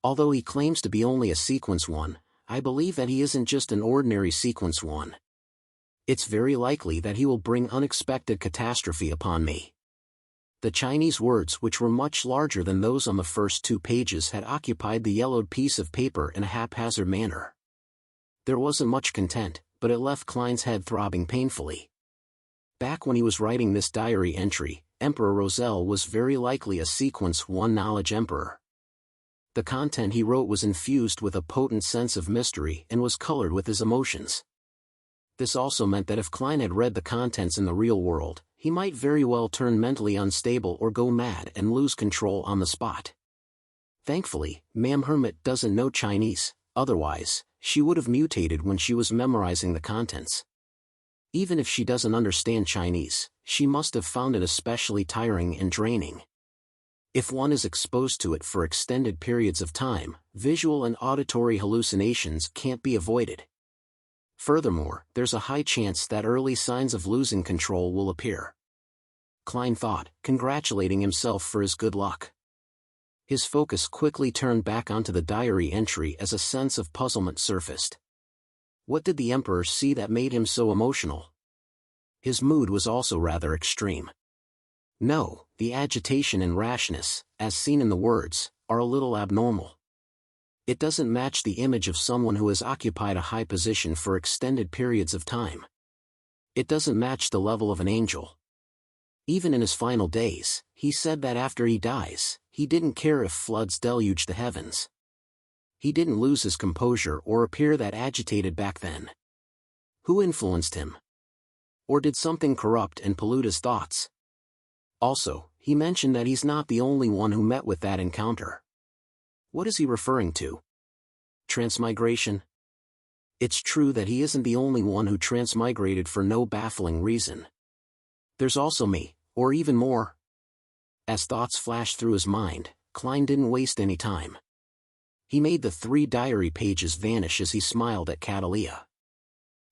Although he claims to be only a Sequence 1, I believe that he isn't just an ordinary Sequence 1. It's very likely that he will bring unexpected catastrophe upon me. The Chinese words, which were much larger than those on the first 2 pages, had occupied the yellowed piece of paper in a haphazard manner. There wasn't much content, but it left Klein's head throbbing painfully. Back when he was writing this diary entry, Emperor Roselle was very likely a Sequence 1 knowledge emperor. The content he wrote was infused with a potent sense of mystery and was colored with his emotions. This also meant that if Klein had read the contents in the real world, he might very well turn mentally unstable or go mad and lose control on the spot. Thankfully, Ma'am Hermit doesn't know Chinese, otherwise, she would have mutated when she was memorizing the contents. Even if she doesn't understand Chinese, she must have found it especially tiring and draining. If one is exposed to it for extended periods of time, visual and auditory hallucinations can't be avoided. Furthermore, there's a high chance that early signs of losing control will appear. Klein thought, congratulating himself for his good luck. His focus quickly turned back onto the diary entry as a sense of puzzlement surfaced. What did the Emperor see that made him so emotional? His mood was also rather extreme. No, the agitation and rashness, as seen in the words, are a little abnormal. It doesn't match the image of someone who has occupied a high position for extended periods of time. It doesn't match the level of an angel. Even in his final days, he said that after he dies, he didn't care if floods deluge the heavens. He didn't lose his composure or appear that agitated back then. Who influenced him? Or did something corrupt and pollute his thoughts? Also, he mentioned that he's not the only one who met with that encounter. What is he referring to? Transmigration? It's true that he isn't the only one who transmigrated for no baffling reason. There's also me, or even more. As thoughts flashed through his mind, Klein didn't waste any time. He made the 3 diary pages vanish as he smiled at Catalia.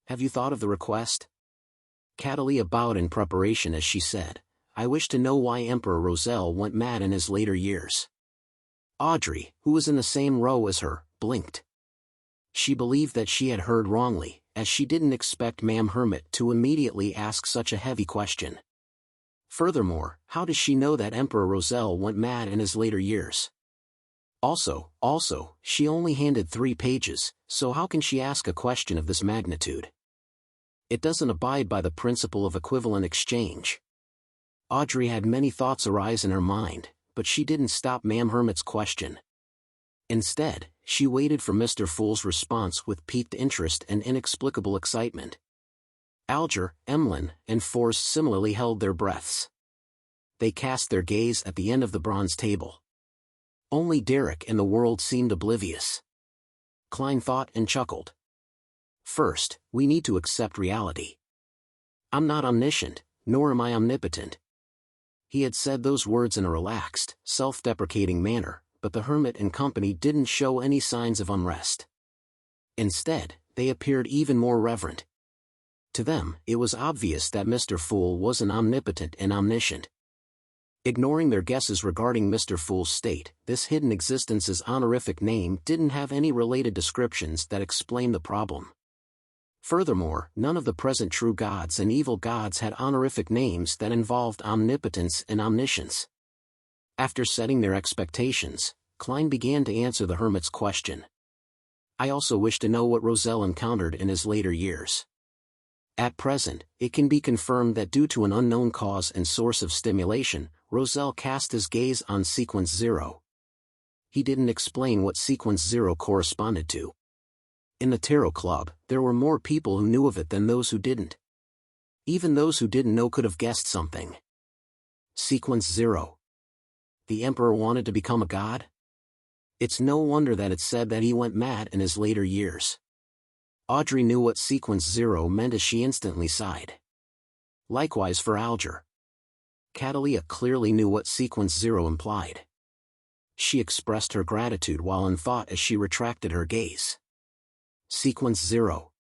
Have you thought of the request? Catalia bowed in preparation as she said, I wish to know why Emperor Roselle went mad in his later years. Audrey, who was in the same row as her, blinked. She believed that she had heard wrongly, as she didn't expect Ma'am Hermit to immediately ask such a heavy question. Furthermore, how does she know that Emperor Roselle went mad in his later years? Also, she only handed 3 pages, so how can she ask a question of this magnitude? It doesn't abide by the principle of equivalent exchange. Audrey had many thoughts arise in her mind, but she didn't stop Ma'am Hermit's question. Instead, she waited for Mr. Fool's response with piqued interest and inexplicable excitement. Alger, Emlyn, and Force similarly held their breaths. They cast their gaze at the end of the bronze table. Only Derek and the world seemed oblivious. Klein thought and chuckled. First, we need to accept reality. I'm not omniscient, nor am I omnipotent. He had said those words in a relaxed, self-deprecating manner, but the hermit and company didn't show any signs of unrest. Instead, they appeared even more reverent. To them, it was obvious that Mr. Fool wasn't omnipotent and omniscient. Ignoring their guesses regarding Mr. Fool's state, this hidden existence's honorific name didn't have any related descriptions that explain the problem. Furthermore, none of the present true gods and evil gods had honorific names that involved omnipotence and omniscience. After setting their expectations, Klein began to answer the hermit's question. I also wish to know what Roselle encountered in his later years. At present, it can be confirmed that due to an unknown cause and source of stimulation, Roselle cast his gaze on Sequence 0. He didn't explain what Sequence 0 corresponded to. In the Tarot Club, there were more people who knew of it than those who didn't. Even those who didn't know could have guessed something. Sequence 0. The Emperor wanted to become a god? It's no wonder that it said that he went mad in his later years. Audrey knew what Sequence 0 meant as she instantly sighed. Likewise for Alger. Catalia clearly knew what Sequence 0 implied. She expressed her gratitude while in thought as she retracted her gaze. Sequence 0.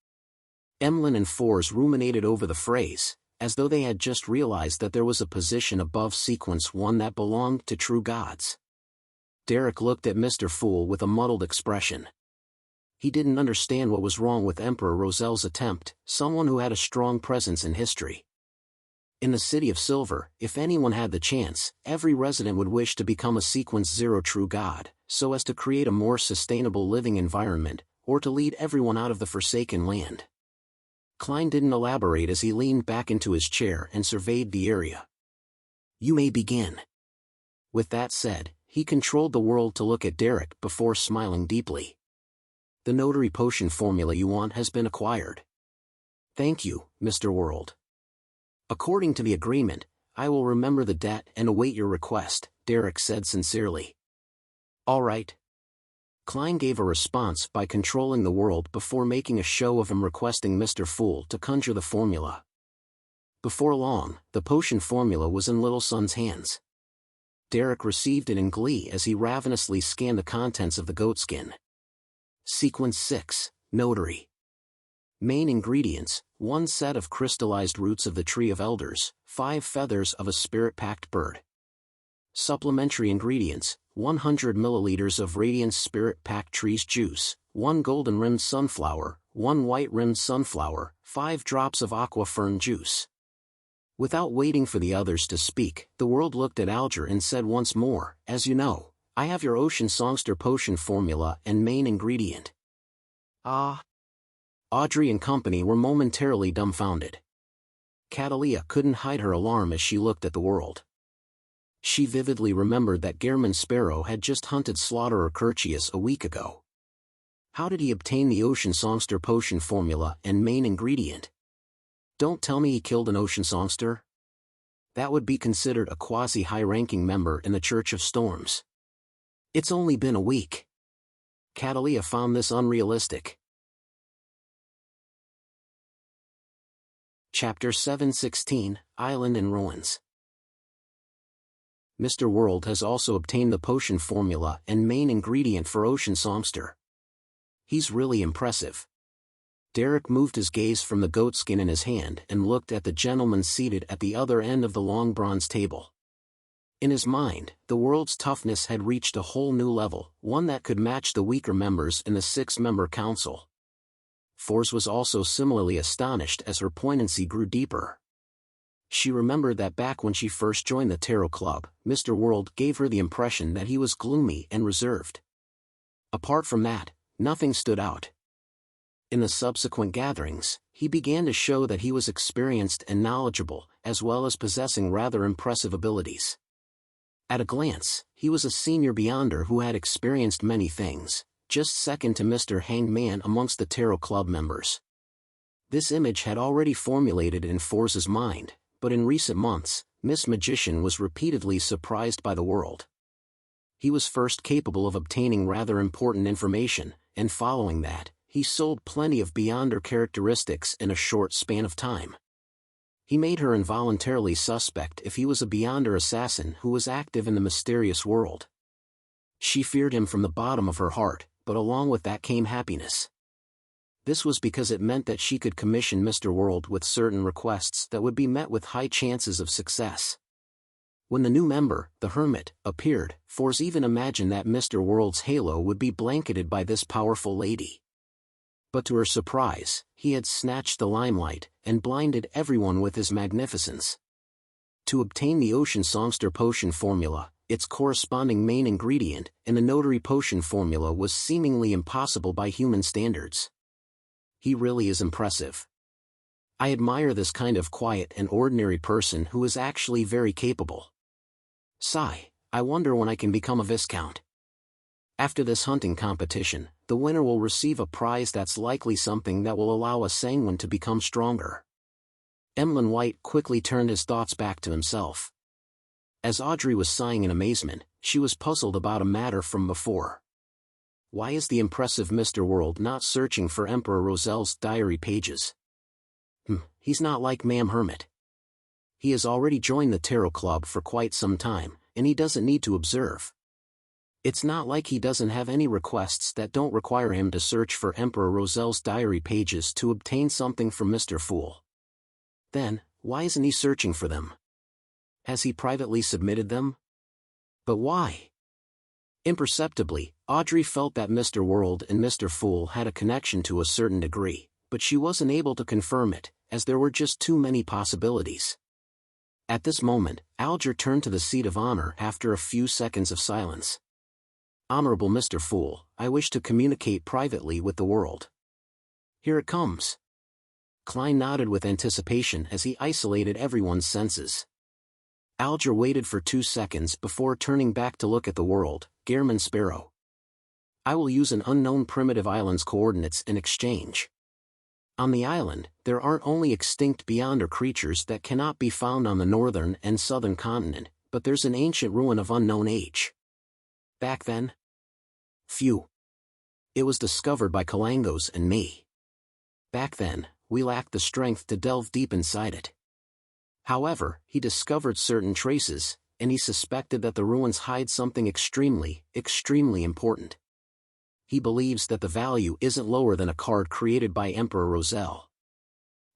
Emlyn and Force ruminated over the phrase, as though they had just realized that there was a position above Sequence 1 that belonged to true gods. Derek looked at Mr. Fool with a muddled expression. He didn't understand what was wrong with Emperor Roselle's attempt, someone who had a strong presence in history. In the City of Silver, if anyone had the chance, every resident would wish to become a Sequence 0 true god, so as to create a more sustainable living environment, or to lead everyone out of the Forsaken Land. Klein didn't elaborate as he leaned back into his chair and surveyed the area. You may begin. With that said, he controlled the world to look at Derek before smiling deeply. The notary potion formula you want has been acquired. Thank you, Mr. World. According to the agreement, I will remember the debt and await your request, Derek said sincerely. All right. Klein gave a response by controlling the world before making a show of him requesting Mr. Fool to conjure the formula. Before long, the potion formula was in Little Sun's hands. Derek received it in glee as he ravenously scanned the contents of the goatskin. Sequence 6, Notary. Main ingredients, 1 set of crystallized roots of the Tree of Elders, 5 feathers of a spirit-packed bird. Supplementary ingredients, 100 milliliters of Radiance Spirit-Packed Trees juice, 1 golden-rimmed sunflower, 1 white-rimmed sunflower, 5 drops of aqua fern juice. Without waiting for the others to speak, the world looked at Alger and said once more, as you know, I have your Ocean Songster potion formula and main ingredient. Ah. Audrey and company were momentarily dumbfounded. Catalia couldn't hide her alarm as she looked at the world. She vividly remembered that Gehrman Sparrow had just hunted Slaughterer Curtius a week ago. How did he obtain the Ocean Songster potion formula and main ingredient? Don't tell me he killed an Ocean Songster? That would be considered a quasi-high-ranking member in the Church of Storms. It's only been a week. Catalia found this unrealistic. Chapter 716, Island in Ruins. Mr. World has also obtained the potion formula and main ingredient for Ocean Songster. He's really impressive. Derek moved his gaze from the goatskin in his hand and looked at the gentleman seated at the other end of the long bronze table. In his mind, the world's toughness had reached a whole new level, one that could match the weaker members in the 6-member council. Force was also similarly astonished as her poignancy grew deeper. She remembered that back when she first joined the Tarot Club, Mr. World gave her the impression that he was gloomy and reserved. Apart from that, nothing stood out. In the subsequent gatherings, he began to show that he was experienced and knowledgeable, as well as possessing rather impressive abilities. At a glance, he was a senior beyonder who had experienced many things, just second to Mr. Hanged Man amongst the Tarot Club members. This image had already formulated in Force's mind, but in recent months, Miss Magician was repeatedly surprised by the world. He was first capable of obtaining rather important information, and following that, he sold plenty of beyonder characteristics in a short span of time. He made her involuntarily suspect if he was a beyonder assassin who was active in the mysterious world. She feared him from the bottom of her heart, but along with that came happiness. This was because it meant that she could commission Mr. World with certain requests that would be met with high chances of success. When the new member, the Hermit, appeared, Force even imagined that Mr. World's halo would be blanketed by this powerful lady. But to her surprise, he had snatched the limelight and blinded everyone with his magnificence. To obtain the Ocean Songster potion formula, its corresponding main ingredient, in the Notary potion formula was seemingly impossible by human standards. He really is impressive. I admire this kind of quiet and ordinary person who is actually very capable. Sigh, I wonder when I can become a Viscount. After this hunting competition, the winner will receive a prize that's likely something that will allow a sanguine to become stronger. Emlyn White quickly turned his thoughts back to himself. As Audrey was sighing in amazement, she was puzzled about a matter from before. Why is the impressive Mr. World not searching for Emperor Roselle's diary pages? He's not like Ma'am Hermit. He has already joined the Tarot Club for quite some time, and he doesn't need to observe. It's not like he doesn't have any requests that don't require him to search for Emperor Roselle's diary pages to obtain something from Mr. Fool. Then, why isn't he searching for them? Has he privately submitted them? But why? Imperceptibly, Audrey felt that Mr. World and Mr. Fool had a connection to a certain degree, but she wasn't able to confirm it, as there were just too many possibilities. At this moment, Alger turned to the seat of honor after a few seconds of silence. Honorable Mr. Fool, I wish to communicate privately with the world. Here it comes. Klein nodded with anticipation as he isolated everyone's senses. Alger waited for 2 seconds before turning back to look at the world. Gehrman Sparrow. I will use an unknown primitive island's coordinates in exchange. On the island, there aren't only extinct beyonder creatures that cannot be found on the northern and southern continent, but there's an ancient ruin of unknown age. Back then? Phew. It was discovered by Kalangos and me. Back then, we lacked the strength to delve deep inside it. However, he discovered certain traces, and he suspected that the ruins hide something extremely, extremely important. He believes that the value isn't lower than a card created by Emperor Roselle.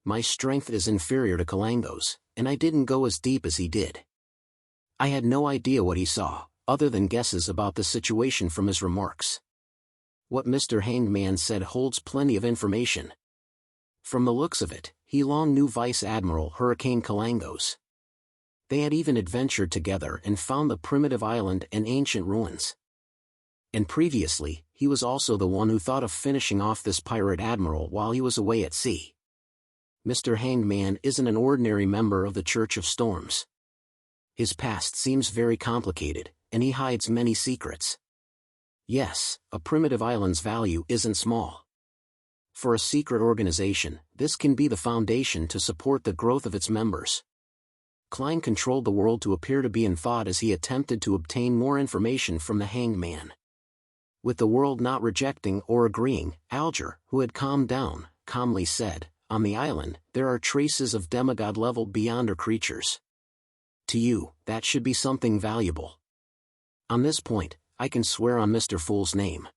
My strength is inferior to Kalangos, and I didn't go as deep as he did. I had no idea what he saw, other than guesses about the situation from his remarks. What Mr. Hanged Man said holds plenty of information. From the looks of it, he long knew Vice Admiral Hurricane Kalangos. They had even adventured together and found the primitive island and ancient ruins. And previously, he was also the one who thought of finishing off this pirate admiral while he was away at sea. Mr. Hanged Man isn't an ordinary member of the Church of Storms. His past seems very complicated, and he hides many secrets. Yes, a primitive island's value isn't small. For a secret organization, this can be the foundation to support the growth of its members. Klein controlled the world to appear to be in thought as he attempted to obtain more information from the Hanged Man. With the world not rejecting or agreeing, Alger, who had calmed down, calmly said, on the island, there are traces of demigod-level beyonder creatures. To you, that should be something valuable. On this point, I can swear on Mr. Fool's name.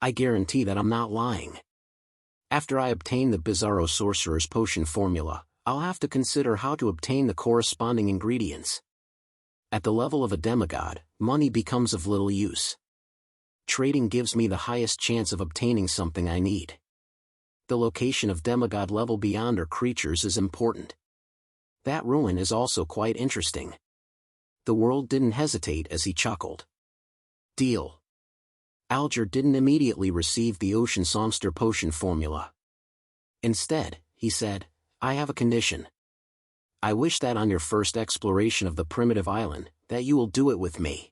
I guarantee that I'm not lying. After I obtain the Bizarro Sorcerer's Potion formula, I'll have to consider how to obtain the corresponding ingredients. At the level of a demigod, money becomes of little use. Trading gives me the highest chance of obtaining something I need. The location of demigod level beyonder creatures is important. That ruin is also quite interesting. The world didn't hesitate as he chuckled. Deal. Alger didn't immediately receive the Ocean Songster Potion formula. Instead, he said, I have a condition. I wish that on your first exploration of the primitive island, that you will do it with me.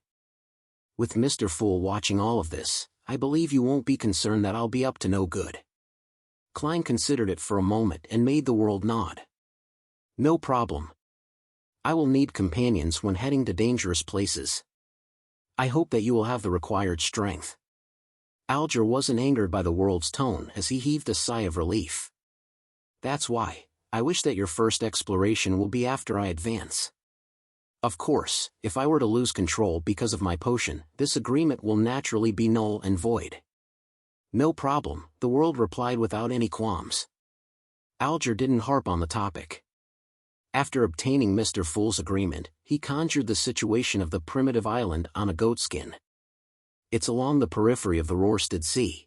With Mr. Fool watching all of this, I believe you won't be concerned that I'll be up to no good. Klein considered it for a moment and made the world nod. No problem. I will need companions when heading to dangerous places. I hope that you will have the required strength. Alger wasn't angered by the world's tone as he heaved a sigh of relief. That's why, I wish that your first exploration will be after I advance. Of course, if I were to lose control because of my potion, this agreement will naturally be null and void. No problem, the world replied without any qualms. Alger didn't harp on the topic. After obtaining Mr. Fool's agreement, he conjured the situation of the primitive island on a goatskin. It's along the periphery of the Rorstad Sea.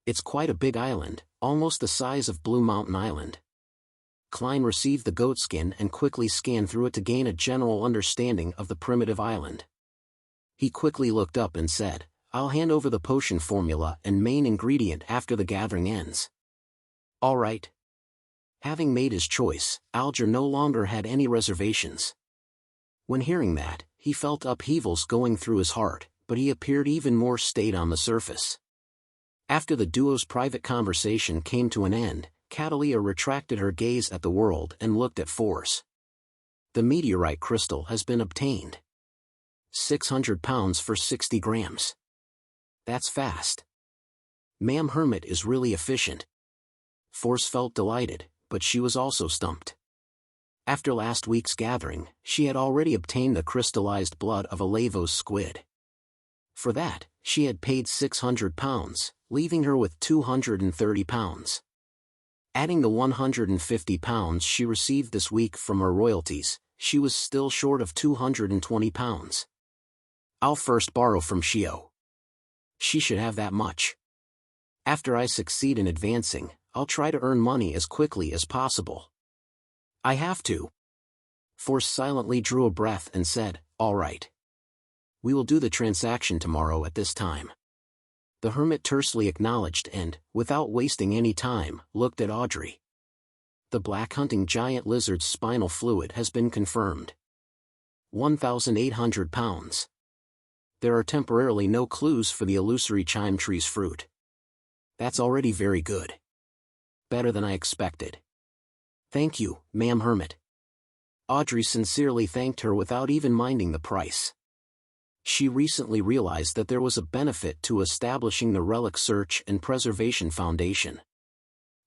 It's quite a big island, almost the size of Blue Mountain Island. Klein received the goatskin and quickly scanned through it to gain a general understanding of the primitive island. He quickly looked up and said, I'll hand over the potion formula and main ingredient after the gathering ends. All right. Having made his choice, Alger no longer had any reservations. When hearing that, he felt upheavals going through his heart, but he appeared even more staid on the surface. After the duo's private conversation came to an end, Catalia retracted her gaze at the world and looked at Force. The meteorite crystal has been obtained. 600 pounds for 60 grams. That's fast. Ma'am Hermit is really efficient. Force felt delighted, but she was also stumped. After last week's gathering, she had already obtained the crystallized blood of a Lavos squid. For that, she had paid 600 pounds, leaving her with 230 pounds. Adding the 150 pounds she received this week from her royalties, she was still short of 220 pounds. I'll first borrow from Shio. She should have that much. After I succeed in advancing, I'll try to earn money as quickly as possible. I have to. Force silently drew a breath and said, all right. We will do the transaction tomorrow at this time. The hermit tersely acknowledged and, without wasting any time, looked at Audrey. The black hunting giant lizard's spinal fluid has been confirmed. 1,800 pounds. There are temporarily no clues for the illusory chime tree's fruit. That's already very good. Better than I expected. Thank you, Ma'am Hermit. Audrey sincerely thanked her without even minding the price. She recently realized that there was a benefit to establishing the Relic Search and Preservation Foundation.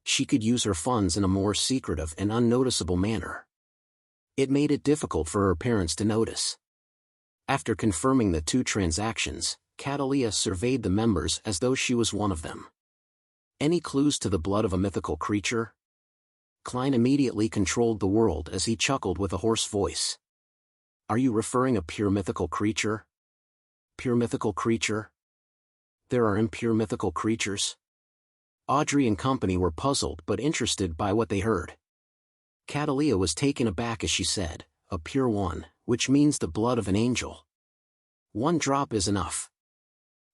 She could use her funds in a more secretive and unnoticeable manner. It made it difficult for her parents to notice. After confirming the two transactions, Catalia surveyed the members as though she was one of them. Any clues to the blood of a mythical creature? Klein immediately controlled the world as he chuckled with a hoarse voice. Are you referring a pure mythical creature? Pure mythical creature? There are impure mythical creatures? Audrey and company were puzzled but interested by what they heard. Catalia was taken aback as she said, a pure one, which means the blood of an angel. 1 drop is enough.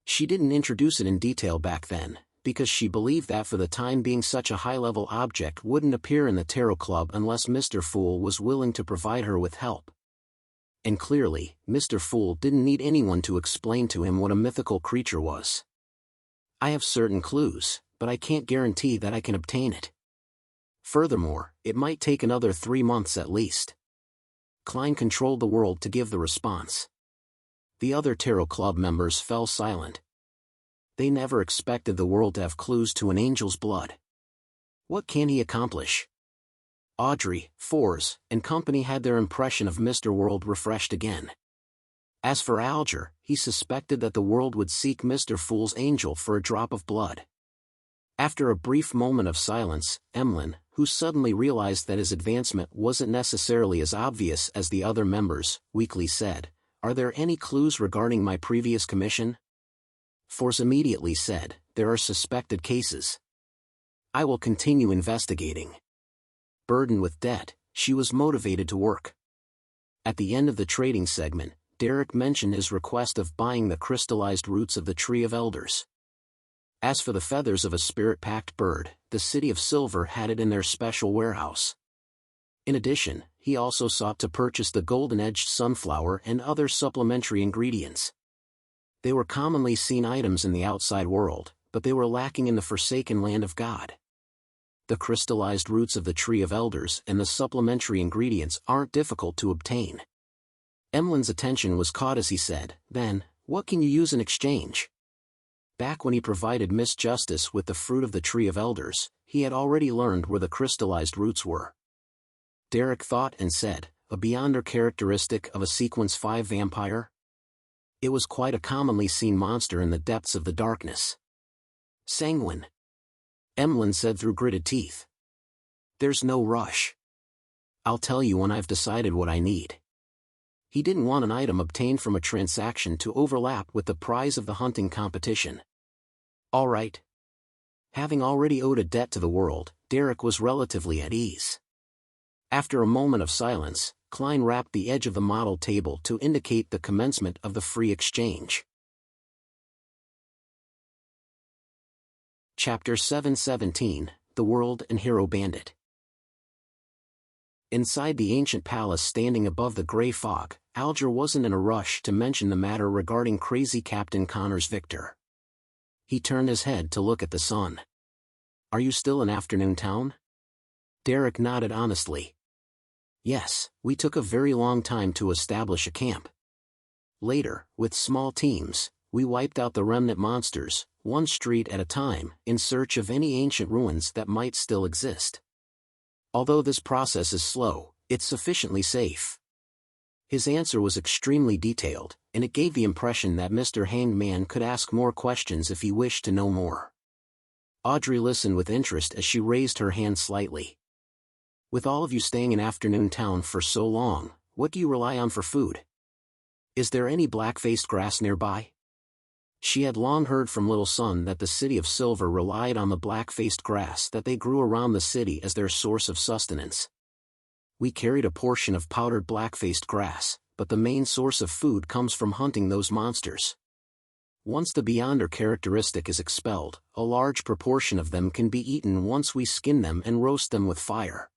She didn't introduce it in detail back then, because she believed that for the time being such a high-level object wouldn't appear in the Tarot Club unless Mr. Fool was willing to provide her with help. And clearly, Mr. Fool didn't need anyone to explain to him what a mythical creature was. I have certain clues, but I can't guarantee that I can obtain it. Furthermore, it might take another 3 months at least. Klein controlled the world to give the response. The other Tarot Club members fell silent. They never expected the world to have clues to an angel's blood. What can he accomplish? Audrey, Fours, and company had their impression of Mr. World refreshed again. As for Alger, he suspected that the world would seek Mr. Fool's angel for a drop of blood. After a brief moment of silence, Emlyn, who suddenly realized that his advancement wasn't necessarily as obvious as the other members, weakly said, "Are there any clues regarding my previous commission?" Force immediately said, "There are suspected cases. I will continue investigating." Burdened with debt, she was motivated to work. At the end of the trading segment, Derek mentioned his request of buying the crystallized roots of the Tree of Elders. As for the feathers of a spirit-packed bird, the City of Silver had it in their special warehouse. In addition, he also sought to purchase the golden-edged sunflower and other supplementary ingredients. They were commonly seen items in the outside world, but they were lacking in the forsaken land of God. The crystallized roots of the Tree of Elders and the supplementary ingredients aren't difficult to obtain. Emlyn's attention was caught as he said, "Then, what can you use in exchange?" Back when he provided Miss Justice with the fruit of the Tree of Elders, he had already learned where the crystallized roots were. Derek thought and said, "A beyonder characteristic of a Sequence 5 vampire?" It was quite a commonly seen monster in the depths of the darkness. "Sanguine," Emlyn said through gritted teeth. "There's no rush. I'll tell you when I've decided what I need." He didn't want an item obtained from a transaction to overlap with the prize of the hunting competition. All right. Having already owed a debt to the world, Derek was relatively at ease. After a moment of silence, Klein rapped the edge of the model table to indicate the commencement of the free exchange. Chapter 717, The World and Hero Bandit. Inside the ancient palace standing above the gray fog, Alger wasn't in a rush to mention the matter regarding crazy Captain Connor's Victor. He turned his head to look at the sun. "Are you still in Afternoon Town?" Derek nodded honestly. "Yes, we took a very long time to establish a camp. Later, with small teams, we wiped out the remnant monsters, one street at a time, in search of any ancient ruins that might still exist. Although this process is slow, it's sufficiently safe." His answer was extremely detailed, and it gave the impression that Mr. Hanged Man could ask more questions if he wished to know more. Audrey listened with interest as she raised her hand slightly. "With all of you staying in Afternoon Town for so long, what do you rely on for food? Is there any black-faced grass nearby?" She had long heard from Little Son that the City of Silver relied on the black-faced grass that they grew around the city as their source of sustenance. "We carried a portion of powdered black-faced grass, but the main source of food comes from hunting those monsters. Once the beyonder characteristic is expelled, a large proportion of them can be eaten once we skin them and roast them with fire.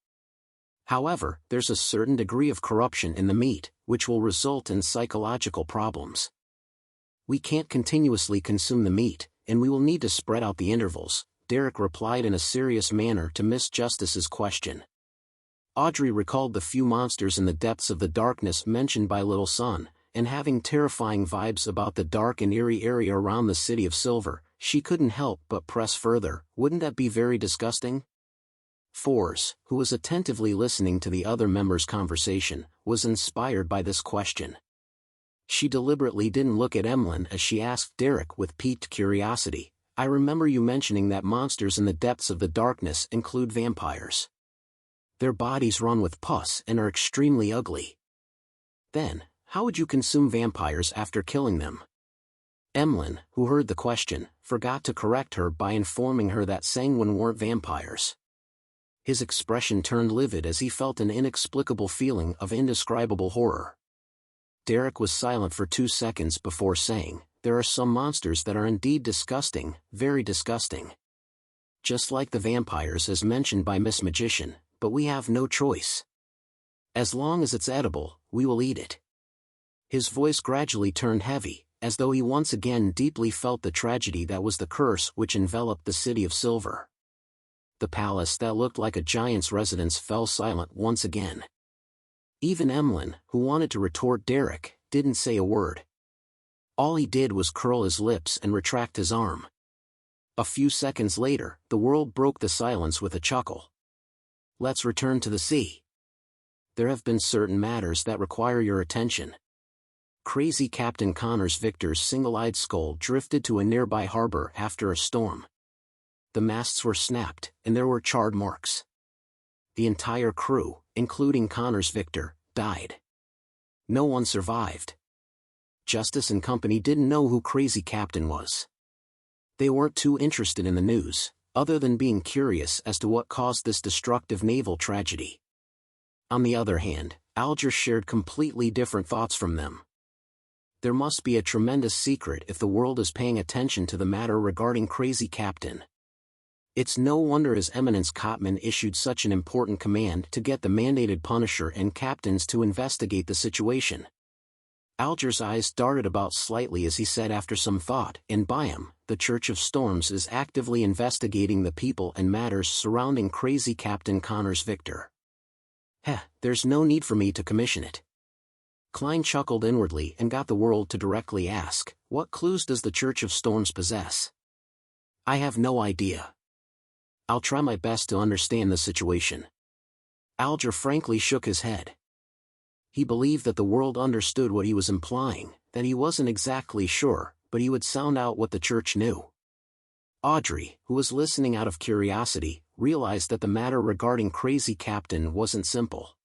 However, there's a certain degree of corruption in the meat, which will result in psychological problems. We can't continuously consume the meat, and we will need to spread out the intervals," Derek replied in a serious manner to Miss Justice's question. Audrey recalled the few monsters in the depths of the darkness mentioned by Little Son, and having terrifying vibes about the dark and eerie area around the City of Silver, she couldn't help but press further, "Wouldn't that be very disgusting?" Fours, who was attentively listening to the other members' conversation, was inspired by this question. She deliberately didn't look at Emlyn as she asked Derek with piqued curiosity, "I remember you mentioning that monsters in the depths of the darkness include vampires. Their bodies run with pus and are extremely ugly. Then, how would you consume vampires after killing them?" Emlyn, who heard the question, forgot to correct her by informing her that sanguine weren't vampires. His expression turned livid as he felt an inexplicable feeling of indescribable horror. Derek was silent for 2 seconds before saying, "There are some monsters that are indeed disgusting, very disgusting. Just like the vampires as mentioned by Miss Magician, but we have no choice. As long as it's edible, we will eat it." His voice gradually turned heavy, as though he once again deeply felt the tragedy that was the curse which enveloped the City of Silver. The palace that looked like a giant's residence fell silent once again. Even Emlyn, who wanted to retort Derek, didn't say a word. All he did was curl his lips and retract his arm. A few seconds later, the world broke the silence with a chuckle. "Let's return to the sea. There have been certain matters that require your attention." Crazy Captain Connor's Victor's single-eyed skull drifted to a nearby harbor after a storm. The masts were snapped, and there were charred marks. The entire crew, including Connor's Victor, died. No one survived. Justice and company didn't know who Crazy Captain was. They weren't too interested in the news, other than being curious as to what caused this destructive naval tragedy. On the other hand, Alger shared completely different thoughts from them. There must be a tremendous secret if the world is paying attention to the matter regarding Crazy Captain. It's no wonder His Eminence Cotman issued such an important command to get the mandated Punisher and captains to investigate the situation. Alger's eyes darted about slightly as he said after some thought, "And Byam, the Church of Storms is actively investigating the people and matters surrounding Crazy Captain Connor's Victor. There's no need for me to commission it." Klein chuckled inwardly and got the world to directly ask, "What clues does the Church of Storms possess?" "I have no idea. I'll try my best to understand the situation." Alger frankly shook his head. He believed that the world understood what he was implying, that he wasn't exactly sure, but he would sound out what the Church knew. Audrey, who was listening out of curiosity, realized that the matter regarding Crazy Captain wasn't simple.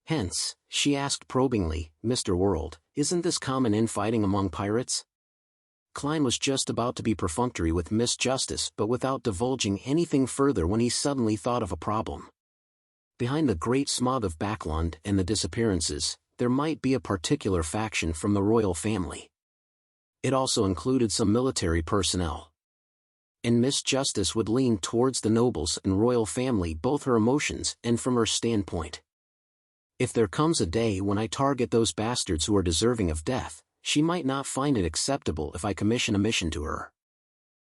Hence, she asked probingly, "Mr. World, isn't this common infighting among pirates?" Klein was just about to be perfunctory with Miss Justice but without divulging anything further when he suddenly thought of a problem. Behind the great smog of Backlund and the disappearances, there might be a particular faction from the royal family. It also included some military personnel. And Miss Justice would lean towards the nobles and royal family, both her emotions and from her standpoint. If there comes a day when I target those bastards who are deserving of death, she might not find it acceptable if I commission a mission to her.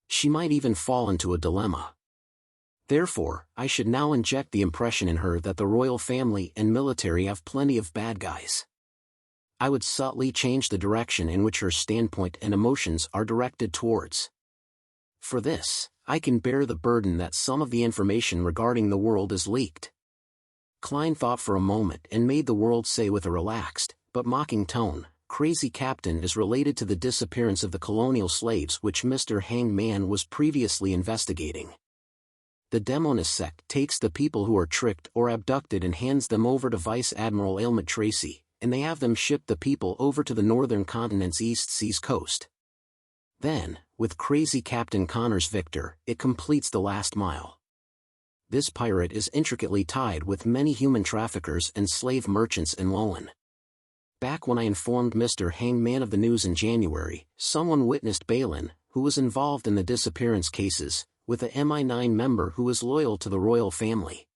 She might even fall into a dilemma. Therefore, I should now inject the impression in her that the royal family and military have plenty of bad guys. I would subtly change the direction in which her standpoint and emotions are directed towards. For this, I can bear the burden that some of the information regarding the world is leaked." Klein thought for a moment and made the world say with a relaxed, but mocking tone, "Crazy Captain is related to the disappearance of the colonial slaves which Mr. Hangman was previously investigating. The Demonist sect takes the people who are tricked or abducted and hands them over to Vice Admiral Aylmut Tracy, and they have them ship the people over to the northern continent's East Seas coast. Then, with Crazy Captain Connor's Victor, it completes the last mile. This pirate is intricately tied with many human traffickers and slave merchants in Lowen. Back when I informed Mr. Hangman of the news in January, someone witnessed Balin, who was involved in the disappearance cases, with a MI9 member who was loyal to the royal family.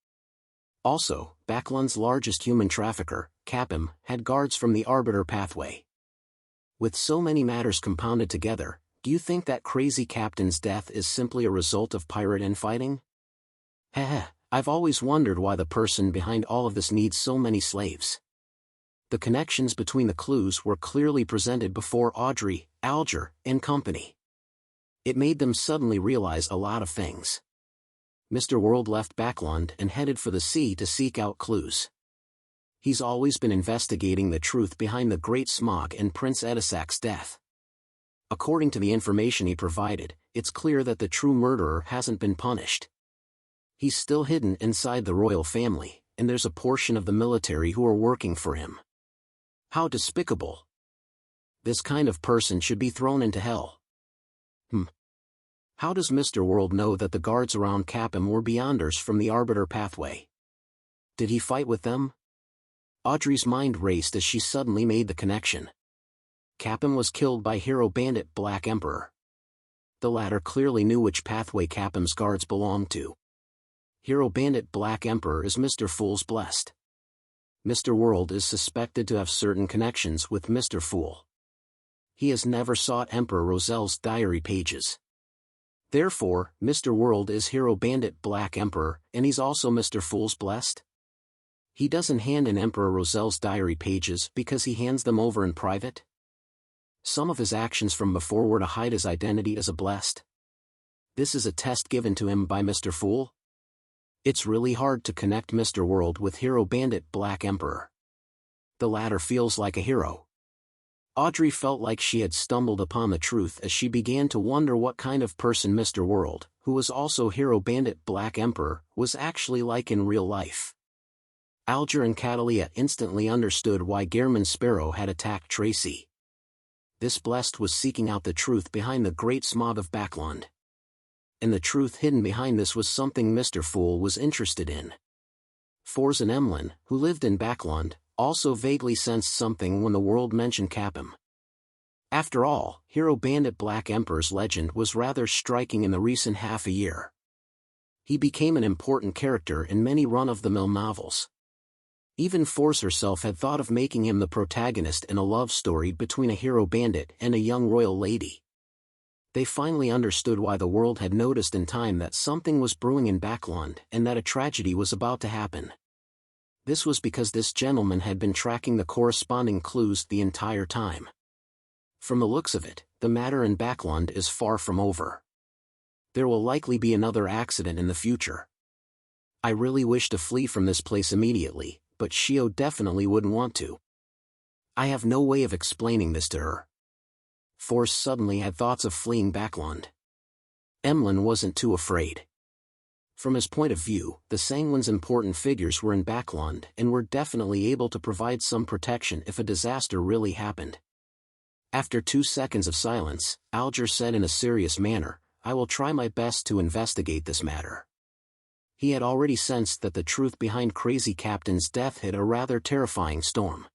Also, Backlund's largest human trafficker, Capim, had guards from the Arbiter pathway. With so many matters compounded together, do you think that Crazy Captain's death is simply a result of pirate infighting? I've always wondered why the person behind all of this needs so many slaves." The connections between the clues were clearly presented before Audrey, Alger, and company. It made them suddenly realize a lot of things. Mr. World left Backlund and headed for the sea to seek out clues. He's always been investigating the truth behind the Great Smog and Prince Edisac's death. According to the information he provided, it's clear that the true murderer hasn't been punished. He's still hidden inside the royal family, and there's a portion of the military who are working for him. How despicable. This kind of person should be thrown into hell. How does Mr. World know that the guards around Capim were Beyonders from the Arbiter pathway? Did he fight with them? Audrey's mind raced as she suddenly made the connection. Capim was killed by hero Bandit Black Emperor. The latter clearly knew which pathway Capim's guards belonged to. Hero Bandit Black Emperor is Mr. Fool's blessed. Mr. World is suspected to have certain connections with Mr. Fool. He has never sought Emperor Roselle's diary pages. Therefore, Mr. World is Hero Bandit Black Emperor, and he's also Mr. Fool's blessed? He doesn't hand in Emperor Roselle's diary pages because he hands them over in private? Some of his actions from before were to hide his identity as a blessed. This is a test given to him by Mr. Fool? It's really hard to connect Mr. World with Hero Bandit Black Emperor. The latter feels like a hero. Audrey felt like she had stumbled upon the truth as she began to wonder what kind of person Mr. World, who who was also hero Bandit Black Emperor, was actually like in real life. Alger and Catalia instantly understood why Gehrman Sparrow had attacked Tracy. This blessed was seeking out the truth behind the great smog of Backland. And the truth hidden behind this was something Mr. Fool was interested in. Fors and Emlyn, who lived in Backland, also vaguely sensed something when the world mentioned Capim. After all, hero Bandit Black Emperor's legend was rather striking in the recent half a year. He became an important character in many run-of-the-mill novels. Even Force herself had thought of making him the protagonist in a love story between a hero bandit and a young royal lady. They finally understood why the world had noticed in time that something was brewing in Backland and that a tragedy was about to happen. This was because this gentleman had been tracking the corresponding clues the entire time. From the looks of it, the matter in Backland is far from over. There will likely be another accident in the future. I really wish to flee from this place immediately, but Shio definitely wouldn't want to. I have no way of explaining this to her. Force suddenly had thoughts of fleeing Backland. Emlyn wasn't too afraid. From his point of view, the Sanguine's important figures were in Backland and were definitely able to provide some protection if a disaster really happened. After 2 seconds of silence, Alger said in a serious manner, "I will try my best to investigate this matter." He had already sensed that the truth behind Crazy Captain's death hid a rather terrifying storm.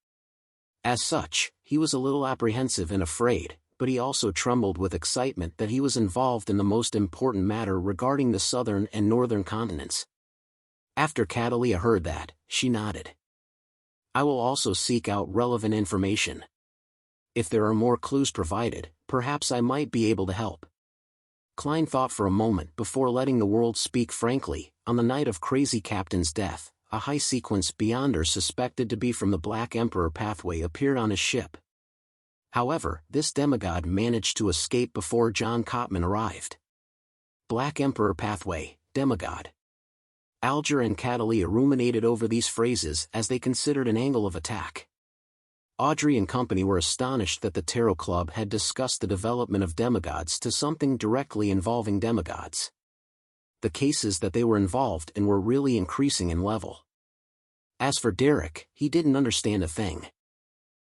As such, he was a little apprehensive and afraid, but he also trembled with excitement that he was involved in the most important matter regarding the southern and northern continents. After Catalia heard that, she nodded. "I will also seek out relevant information. If there are more clues provided, perhaps I might be able to help." Klein thought for a moment before letting the world speak frankly. On the night of Crazy Captain's death, a high-sequence Beyonder suspected to be from the Black Emperor pathway appeared on his ship. However, this demigod managed to escape before John Cotman arrived. Black Emperor pathway, demigod. Alger and Catalia ruminated over these phrases as they considered an angle of attack. Audrey and company were astonished that the Tarot Club had discussed the development of demigods to something directly involving demigods. The cases that they were involved in were really increasing in level. As for Derek, he didn't understand a thing.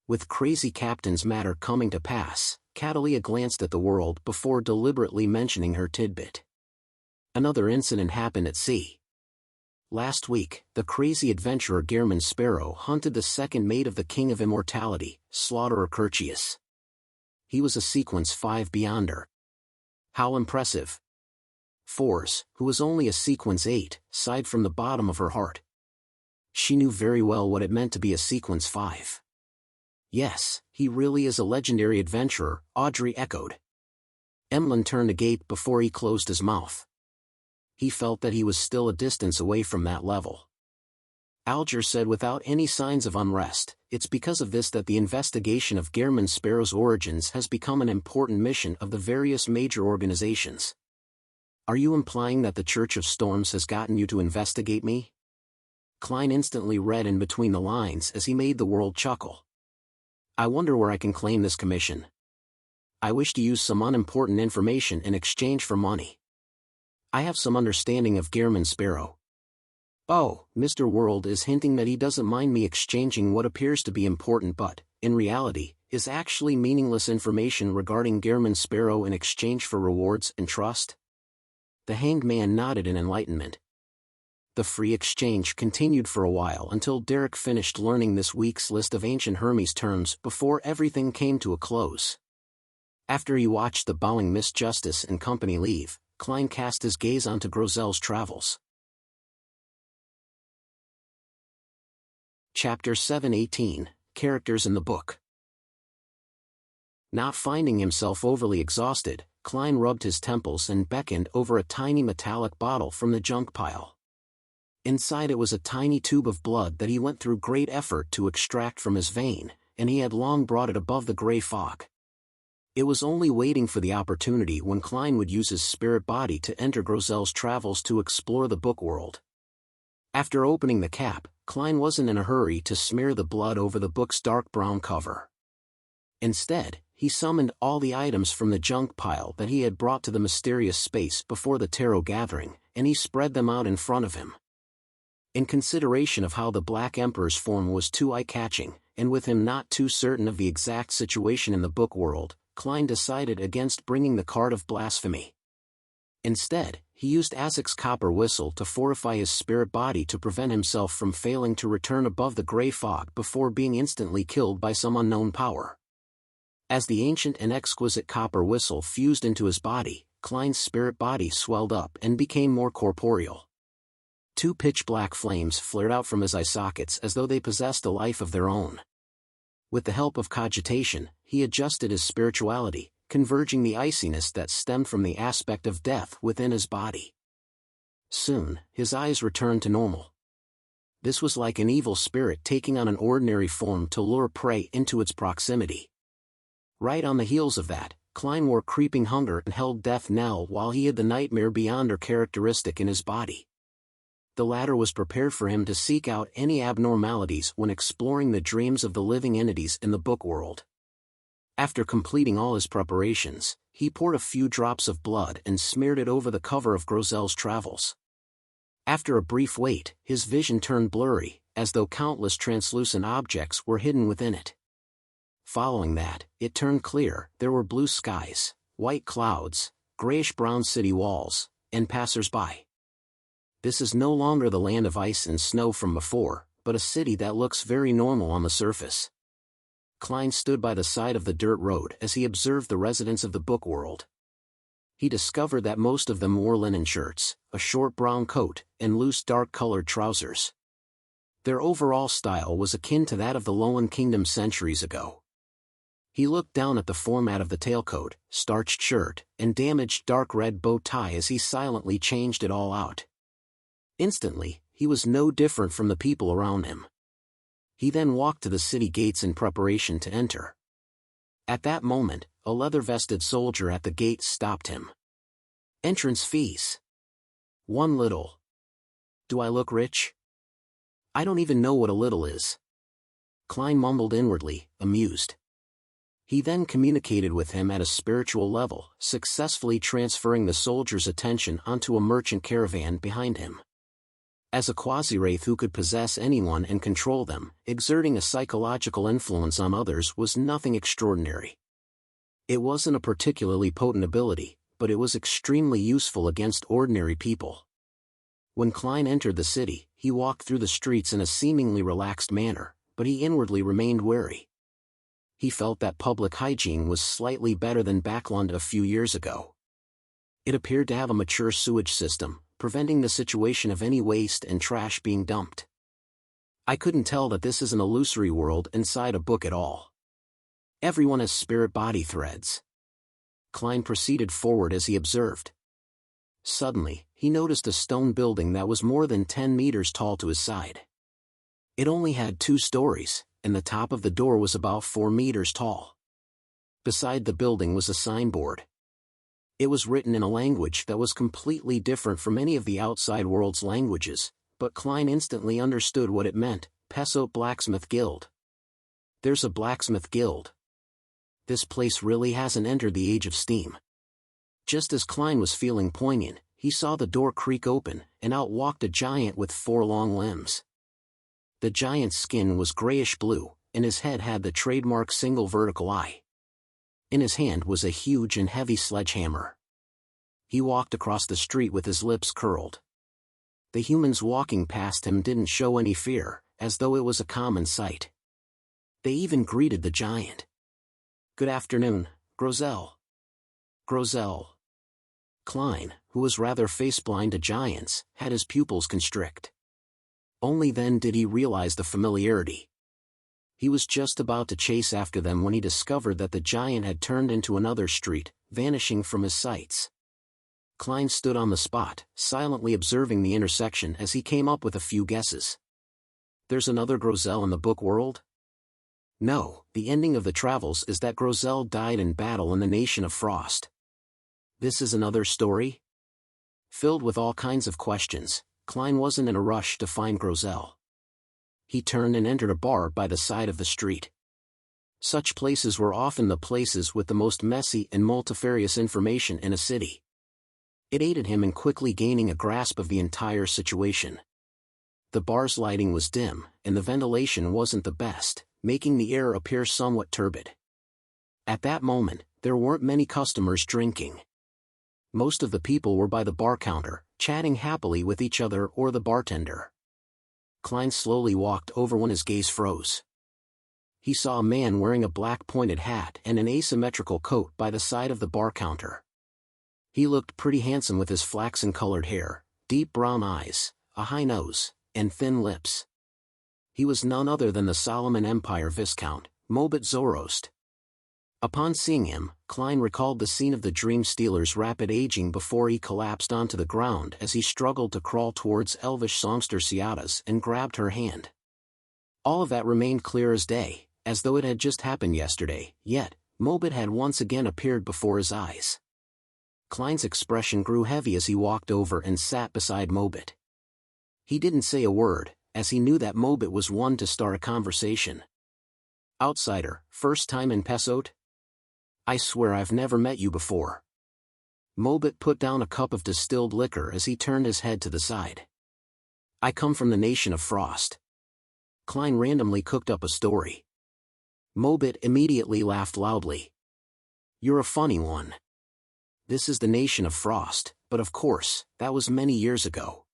With Crazy Captain's matter coming to pass, Catalia glanced at the world before deliberately mentioning her tidbit. Another incident happened at sea. Last week, the crazy adventurer Gehrman Sparrow hunted the second mate of the King of Immortality, Slaughterer Curtius. He was a Sequence 5 Beyonder. How impressive! Fors, who was only a Sequence 8, sighed from the bottom of her heart. She knew very well what it meant to be a Sequence 5. Yes, he really is a legendary adventurer, Audrey echoed. Emlyn turned agape before he closed his mouth. He felt that he was still a distance away from that level. Alger said without any signs of unrest, "It's because of this that the investigation of Gehrman Sparrow's origins has become an important mission of the various major organizations." "Are you implying that the Church of Storms has gotten you to investigate me?" Klein instantly read in between the lines as he made the world chuckle. "I wonder where I can claim this commission. I wish to use some unimportant information in exchange for money. I have some understanding of Gehrman Sparrow." "Oh, Mr. World is hinting that he doesn't mind me exchanging what appears to be important but, in reality, is actually meaningless information regarding Gehrman Sparrow in exchange for rewards and trust?" The hanged man nodded in enlightenment. The free exchange continued for a while until Derek finished learning this week's list of ancient Hermes terms before everything came to a close. After he watched the bowing Miss Justice and company leave, Klein cast his gaze onto Grozel's travels. Chapter 718, Characters in the Book. Not finding himself overly exhausted, Klein rubbed his temples and beckoned over a tiny metallic bottle from the junk pile. Inside it was a tiny tube of blood that he went through great effort to extract from his vein, and he had long brought it above the gray fog. It was only waiting for the opportunity when Klein would use his spirit body to enter Grozel's travels to explore the book world. After opening the cap, Klein wasn't in a hurry to smear the blood over the book's dark brown cover. Instead, he summoned all the items from the junk pile that he had brought to the mysterious space before the tarot gathering, and he spread them out in front of him. In consideration of how the Black Emperor's form was too eye-catching, and with him not too certain of the exact situation in the book world, Klein decided against bringing the card of blasphemy. Instead, he used Azek's copper whistle to fortify his spirit body to prevent himself from failing to return above the gray fog before being instantly killed by some unknown power. As the ancient and exquisite copper whistle fused into his body, Klein's spirit body swelled up and became more corporeal. Two pitch-black flames flared out from his eye sockets as though they possessed a life of their own. With the help of cogitation, he adjusted his spirituality, converging the iciness that stemmed from the aspect of death within his body. Soon, his eyes returned to normal. This was like an evil spirit taking on an ordinary form to lure prey into its proximity. Right on the heels of that, Klein wore creeping hunger and held death knell while he hid the nightmare beyond her characteristic in his body. The latter was prepared for him to seek out any abnormalities when exploring the dreams of the living entities in the book world. After completing all his preparations, he poured a few drops of blood and smeared it over the cover of Grozel's Travels. After a brief wait, his vision turned blurry, as though countless translucent objects were hidden within it. Following that, it turned clear. There were blue skies, white clouds, grayish-brown city walls, and passers-by. This is no longer the land of ice and snow from before, but a city that looks very normal on the surface. Klein stood by the side of the dirt road as he observed the residents of the book world. He discovered that most of them wore linen shirts, a short brown coat, and loose dark-colored trousers. Their overall style was akin to that of the Lowen Kingdom centuries ago. He looked down at the format of the tailcoat, starched shirt, and damaged dark red bow tie as he silently changed it all out. Instantly, he was no different from the people around him. He then walked to the city gates in preparation to enter. At that moment, a leather-vested soldier at the gate stopped him. "Entrance fees. 1 little. Do I look rich? I don't even know what a little is." Klein mumbled inwardly, amused. He then communicated with him at a spiritual level, successfully transferring the soldier's attention onto a merchant caravan behind him. As a quasi-wraith who could possess anyone and control them, exerting a psychological influence on others was nothing extraordinary. It wasn't a particularly potent ability, but it was extremely useful against ordinary people. When Klein entered the city, he walked through the streets in a seemingly relaxed manner, but he inwardly remained wary. He felt that public hygiene was slightly better than Backlund a few years ago. It appeared to have a mature sewage system, preventing the situation of any waste and trash being dumped. I couldn't tell that this is an illusory world inside a book at all. Everyone has spirit body threads. Klein proceeded forward as he observed. Suddenly, he noticed a stone building that was more than 10 meters tall to his side. It only had 2 stories, and the top of the door was about 4 meters tall. Beside the building was a signboard. It was written in a language that was completely different from any of the outside world's languages, but Klein instantly understood what it meant: Pesot Blacksmith Guild. There's a blacksmith guild. This place really hasn't entered the age of steam. Just as Klein was feeling poignant, he saw the door creak open, and out walked a giant with 4 long limbs. The giant's skin was grayish-blue, and his head had the trademark single vertical eye. In his hand was a huge and heavy sledgehammer. He walked across the street with his lips curled. The humans walking past him didn't show any fear, as though it was a common sight. They even greeted the giant. "Good afternoon, Grozel." Grozel. Klein, who was rather face-blind to giants, had his pupils constrict. Only then did he realize the familiarity. He was just about to chase after them when he discovered that the giant had turned into another street, vanishing from his sights. Klein stood on the spot, silently observing the intersection as he came up with a few guesses. There's another Grozel in the book world? No, the ending of the Travels is that Grozel died in battle in the Nation of Frost. This is another story? Filled with all kinds of questions, Klein wasn't in a rush to find Grozel. He turned and entered a bar by the side of the street. Such places were often the places with the most messy and multifarious information in a city. It aided him in quickly gaining a grasp of the entire situation. The bar's lighting was dim, and the ventilation wasn't the best, making the air appear somewhat turbid. At that moment, there weren't many customers drinking. Most of the people were by the bar counter, chatting happily with each other or the bartender. Klein slowly walked over when his gaze froze. He saw a man wearing a black pointed hat and an asymmetrical coat by the side of the bar counter. He looked pretty handsome with his flaxen-colored hair, deep brown eyes, a high nose, and thin lips. He was none other than the Solomon Empire Viscount, Mobit Zoroast. Upon seeing him, Klein recalled the scene of the Dream Stealer's rapid aging before he collapsed onto the ground as he struggled to crawl towards elvish songster Ciadas and grabbed her hand. All of that remained clear as day, as though it had just happened yesterday, yet, Mobit had once again appeared before his eyes. Klein's expression grew heavy as he walked over and sat beside Mobit. He didn't say a word, as he knew that Mobit was one to start a conversation. "Outsider, first time in Pesot? I swear I've never met you before." Mobit put down a cup of distilled liquor as he turned his head to the side. "I come from the nation of Frost." Klein randomly cooked up a story. Mobit immediately laughed loudly. "You're a funny one. This is the nation of Frost, but of course, that was many years ago.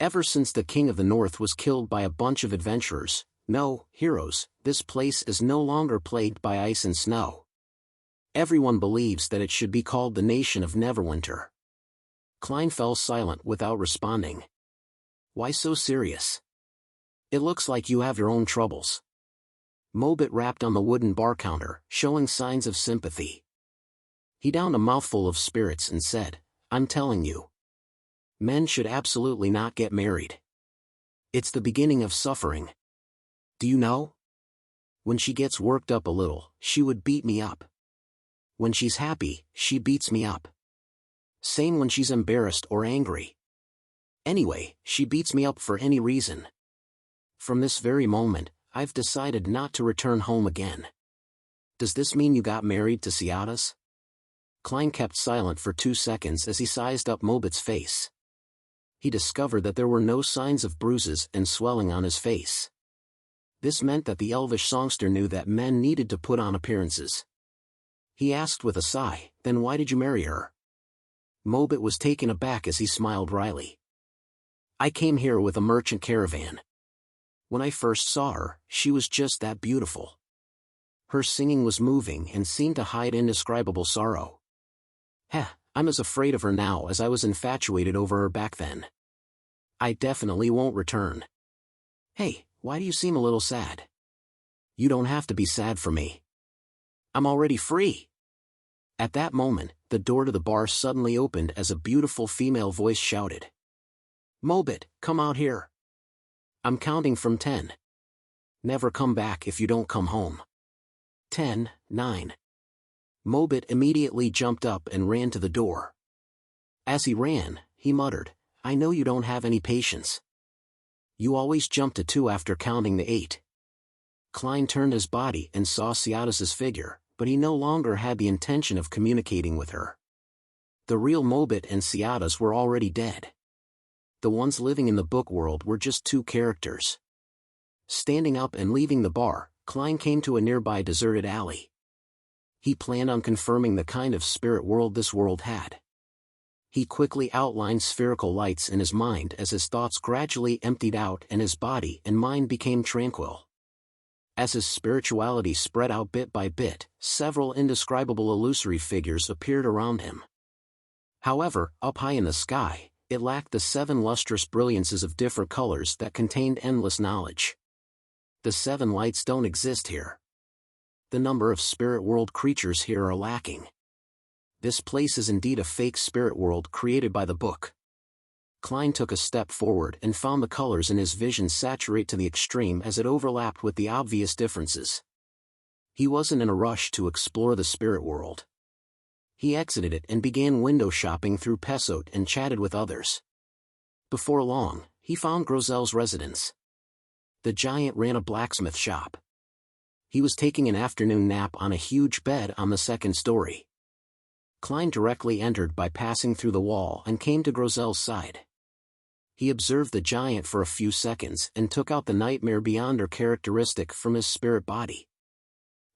Ever since the King of the North was killed by a bunch of adventurers, no, heroes, this place is no longer plagued by ice and snow. Everyone believes that it should be called the Nation of Neverwinter." Klein fell silent without responding. "Why so serious? It looks like you have your own troubles." Mobit rapped on the wooden bar counter, showing signs of sympathy. He downed a mouthful of spirits and said, "I'm telling you. Men should absolutely not get married. It's the beginning of suffering. Do you know? When she gets worked up a little, she would beat me up. When she's happy, she beats me up. Same when she's embarrassed or angry. Anyway, she beats me up for any reason. From this very moment, I've decided not to return home again. Does this mean you got married to Ciadas?" Klein kept silent for 2 seconds as he sized up Mobit's face. He discovered that there were no signs of bruises and swelling on his face. This meant that the elvish songster knew that men needed to put on appearances. He asked with a sigh, "Then why did you marry her?" Mobit was taken aback as he smiled wryly. "I came here with a merchant caravan. When I first saw her, she was just that beautiful. Her singing was moving and seemed to hide indescribable sorrow. I'm as afraid of her now as I was infatuated over her back then. I definitely won't return." "Hey, why do you seem a little sad?" "You don't have to be sad for me. I'm already free." At that moment, the door to the bar suddenly opened as a beautiful female voice shouted, "Mobit, come out here. I'm counting from 10. Never come back if you don't come home. 10, 9. Mobit immediately jumped up and ran to the door. As he ran, he muttered, "I know you don't have any patience. You always jump to 2 after counting the 8. Klein turned his body and saw Ciadas's figure, but he no longer had the intention of communicating with her. The real Mobit and Ciadas were already dead. The ones living in the book world were just 2 characters. Standing up and leaving the bar, Klein came to a nearby deserted alley. He planned on confirming the kind of spirit world this world had. He quickly outlined spherical lights in his mind as his thoughts gradually emptied out and his body and mind became tranquil. As his spirituality spread out bit by bit, several indescribable illusory figures appeared around him. However, up high in the sky, it lacked the 7 lustrous brilliances of different colors that contained endless knowledge. The 7 lights don't exist here. The number of spirit world creatures here are lacking. This place is indeed a fake spirit world created by the book. Klein took a step forward and found the colors in his vision saturate to the extreme as it overlapped with the obvious differences. He wasn't in a rush to explore the spirit world. He exited it and began window shopping through Pesot and chatted with others. Before long, he found Grozel's residence. The giant ran a blacksmith shop. He was taking an afternoon nap on a huge bed on the second story. Klein directly entered by passing through the wall and came to Grozel's side. He observed the giant for a few seconds and took out the nightmare beyonder characteristic from his spirit body.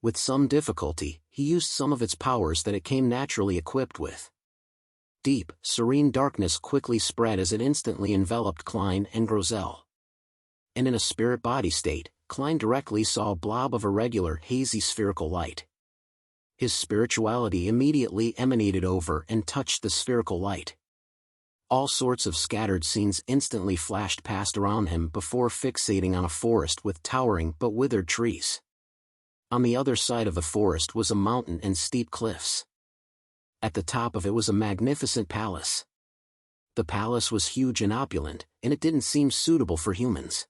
With some difficulty, he used some of its powers that it came naturally equipped with. Deep, serene darkness quickly spread as it instantly enveloped Klein and Grozel. And in a spirit body state, Klein directly saw a blob of irregular, hazy spherical light. His spirituality immediately emanated over and touched the spherical light. All sorts of scattered scenes instantly flashed past around him before fixating on a forest with towering but withered trees. On the other side of the forest was a mountain and steep cliffs. At the top of it was a magnificent palace. The palace was huge and opulent, and it didn't seem suitable for humans.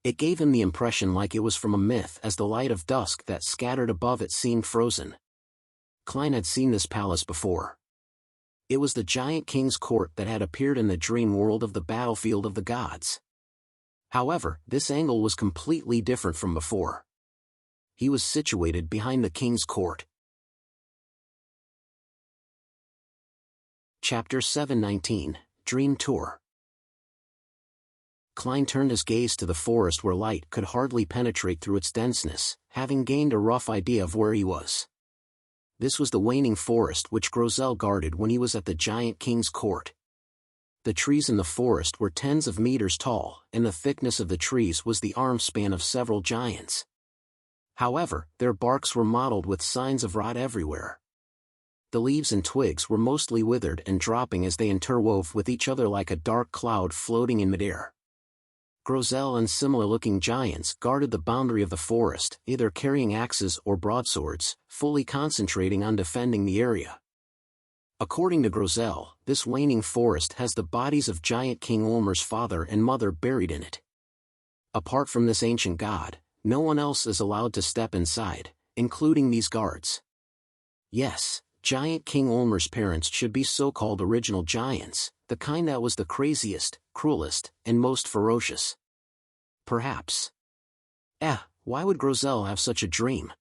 It gave him the impression like it was from a myth as the light of dusk that scattered above it seemed frozen. Klein had seen this palace before. It was the giant king's court that had appeared in the dream world of the battlefield of the gods. However, this angle was completely different from before. He was situated behind the king's court. Chapter 719, Dream Tour. Klein turned his gaze to the forest where light could hardly penetrate through its denseness, having gained a rough idea of where he was. This was the waning forest which Grozel guarded when he was at the giant king's court. The trees in the forest were tens of meters tall, and the thickness of the trees was the arm span of several giants. However, their barks were mottled with signs of rot everywhere. The leaves and twigs were mostly withered and dropping as they interwove with each other like a dark cloud floating in midair. Grozel and similar-looking giants guarded the boundary of the forest, either carrying axes or broadswords, fully concentrating on defending the area. According to Grozel, this waning forest has the bodies of giant King Ulmer's father and mother buried in it. Apart from this ancient god, no one else is allowed to step inside, including these guards. Yes, giant King Ulmer's parents should be so-called original giants, the kind that was the craziest, cruelest, and most ferocious. Perhaps. Why would Grozel have such a dream?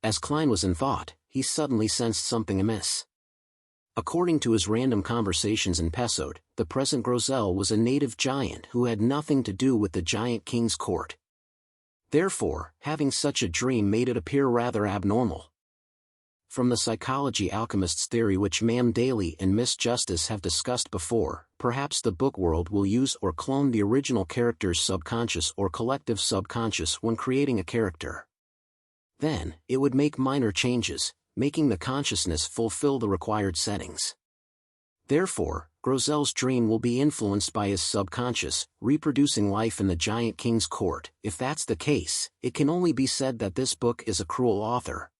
As Klein was in thought, he suddenly sensed something amiss. According to his random conversations in Pesode, the present Grozel was a native giant who had nothing to do with the giant king's court. Therefore, having such a dream made it appear rather abnormal. From the psychology alchemist's theory which Ma'am Daly and Miss Justice have discussed before, perhaps the book world will use or clone the original character's subconscious or collective subconscious when creating a character. Then, it would make minor changes, making the consciousness fulfill the required settings. Therefore, Grozel's dream will be influenced by his subconscious, reproducing life in the giant king's court. If that's the case, it can only be said that this book is a cruel author.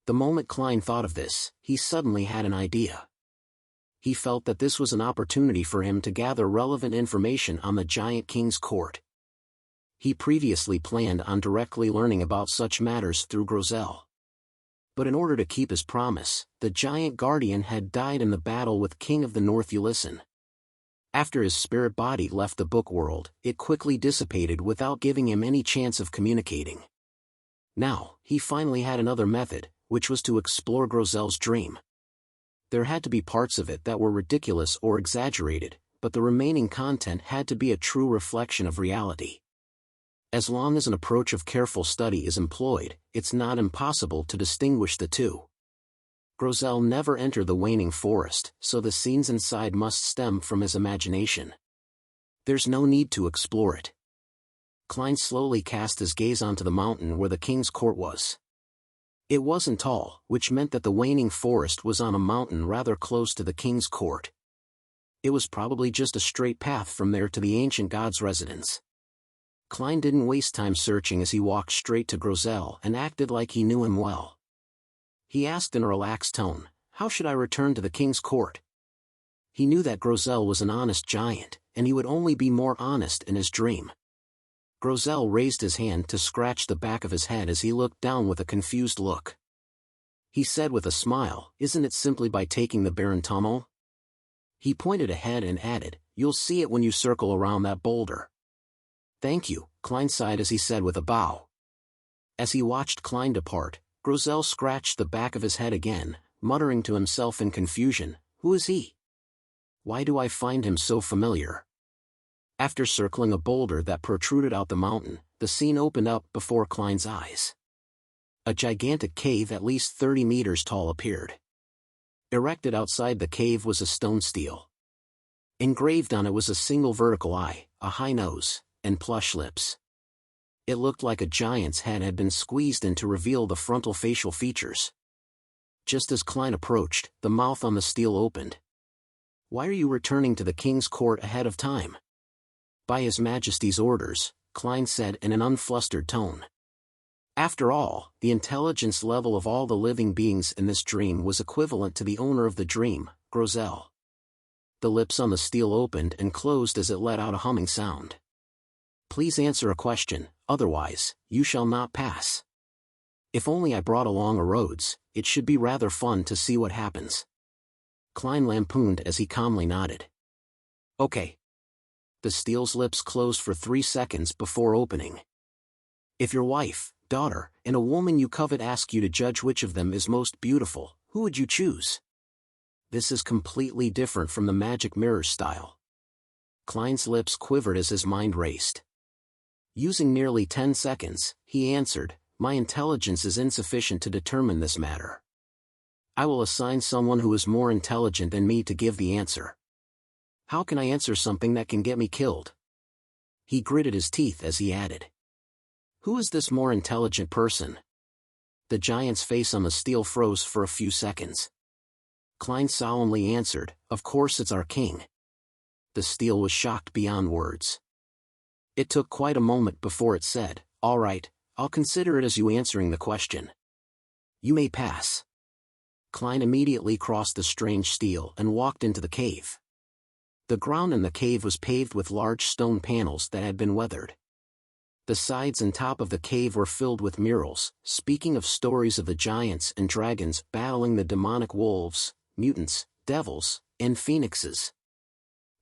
The moment Klein thought of this, he suddenly had an idea. He felt that this was an opportunity for him to gather relevant information on the giant king's court. He previously planned on directly learning about such matters through Grozel. But in order to keep his promise, the giant guardian had died in the battle with King of the North Ulyssen. After his spirit body left the book world, it quickly dissipated without giving him any chance of communicating. Now, he finally had another method, which was to explore Grozel's dream. There had to be parts of it that were ridiculous or exaggerated, but the remaining content had to be a true reflection of reality. As long as an approach of careful study is employed, it's not impossible to distinguish the two. Grozel never entered the waning forest, so the scenes inside must stem from his imagination. There's no need to explore it. Klein slowly cast his gaze onto the mountain where the king's court was. It wasn't tall, which meant that the waning forest was on a mountain rather close to the king's court. It was probably just a straight path from there to the ancient god's residence. Klein didn't waste time searching as he walked straight to Grozel and acted like he knew him well. He asked in a relaxed tone, "How should I return to the king's court?" He knew that Grozel was an honest giant, and he would only be more honest in his dream. Grozel raised his hand to scratch the back of his head as he looked down with a confused look. He said with a smile, "Isn't it simply by taking the barren tunnel?" He pointed ahead and added, "You'll see it when you circle around that boulder." "Thank you," Klein sighed as he said with a bow. As he watched Klein depart, Grosel scratched the back of his head again, muttering to himself in confusion, "Who is he? Why do I find him so familiar?" After circling a boulder that protruded out the mountain, the scene opened up before Klein's eyes. A gigantic cave at least 30 meters tall appeared. Erected outside the cave was a stone stele. Engraved on it was a single vertical eye, a high nose, and plush lips. It looked like a giant's head had been squeezed in to reveal the frontal facial features. Just as Klein approached, the mouth on the stele opened. "Why are you returning to the king's court ahead of time?" "By His Majesty's orders," Klein said in an unflustered tone. After all, the intelligence level of all the living beings in this dream was equivalent to the owner of the dream, Grosel. The lips on the stele opened and closed as it let out a humming sound. "Please answer a question, otherwise, you shall not pass. If only I brought along a Rhodes, it should be rather fun to see what happens." Klein lampooned as he calmly nodded. "Okay." The stele's lips closed for 3 seconds before opening. "If your wife, daughter, and a woman you covet ask you to judge which of them is most beautiful, who would you choose?" This is completely different from the magic mirror style. Klein's lips quivered as his mind raced. Using nearly 10 seconds, he answered, "My intelligence is insufficient to determine this matter. I will assign someone who is more intelligent than me to give the answer." "How can I answer something that can get me killed?" He gritted his teeth as he added, "Who is this more intelligent person?" The giant's face on the stele froze for a few seconds. Klein solemnly answered, "Of course it's our king." The stele was shocked beyond words. It took quite a moment before it said, "All right, I'll consider it as you answering the question. You may pass." Klein immediately crossed the strange stele and walked into the cave. The ground in the cave was paved with large stone panels that had been weathered. The sides and top of the cave were filled with murals, speaking of stories of the giants and dragons battling the demonic wolves, mutants, devils, and phoenixes.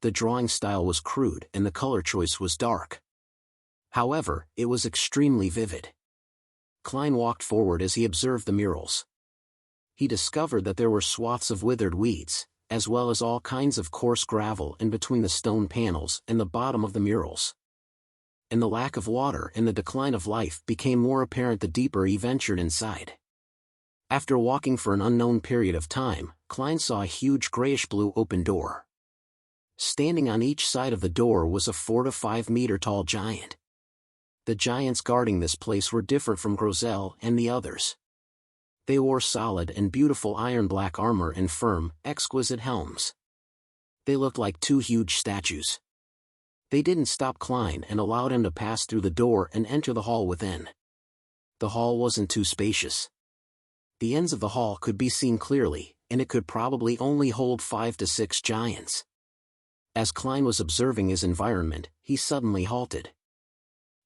The drawing style was crude and the color choice was dark. However, it was extremely vivid. Klein walked forward as he observed the murals. He discovered that there were swaths of withered weeds, as well as all kinds of coarse gravel in between the stone panels and the bottom of the murals. And the lack of water and the decline of life became more apparent the deeper he ventured inside. After walking for an unknown period of time, Klein saw a huge grayish-blue open door. Standing on each side of the door was a 4 to 5 meter tall giant. The giants guarding this place were different from Grosel and the others. They wore solid and beautiful iron-black armor and firm, exquisite helms. They looked like 2 huge statues. They didn't stop Klein and allowed him to pass through the door and enter the hall within. The hall wasn't too spacious. The ends of the hall could be seen clearly, and it could probably only hold 5 to 6 giants. As Klein was observing his environment, he suddenly halted.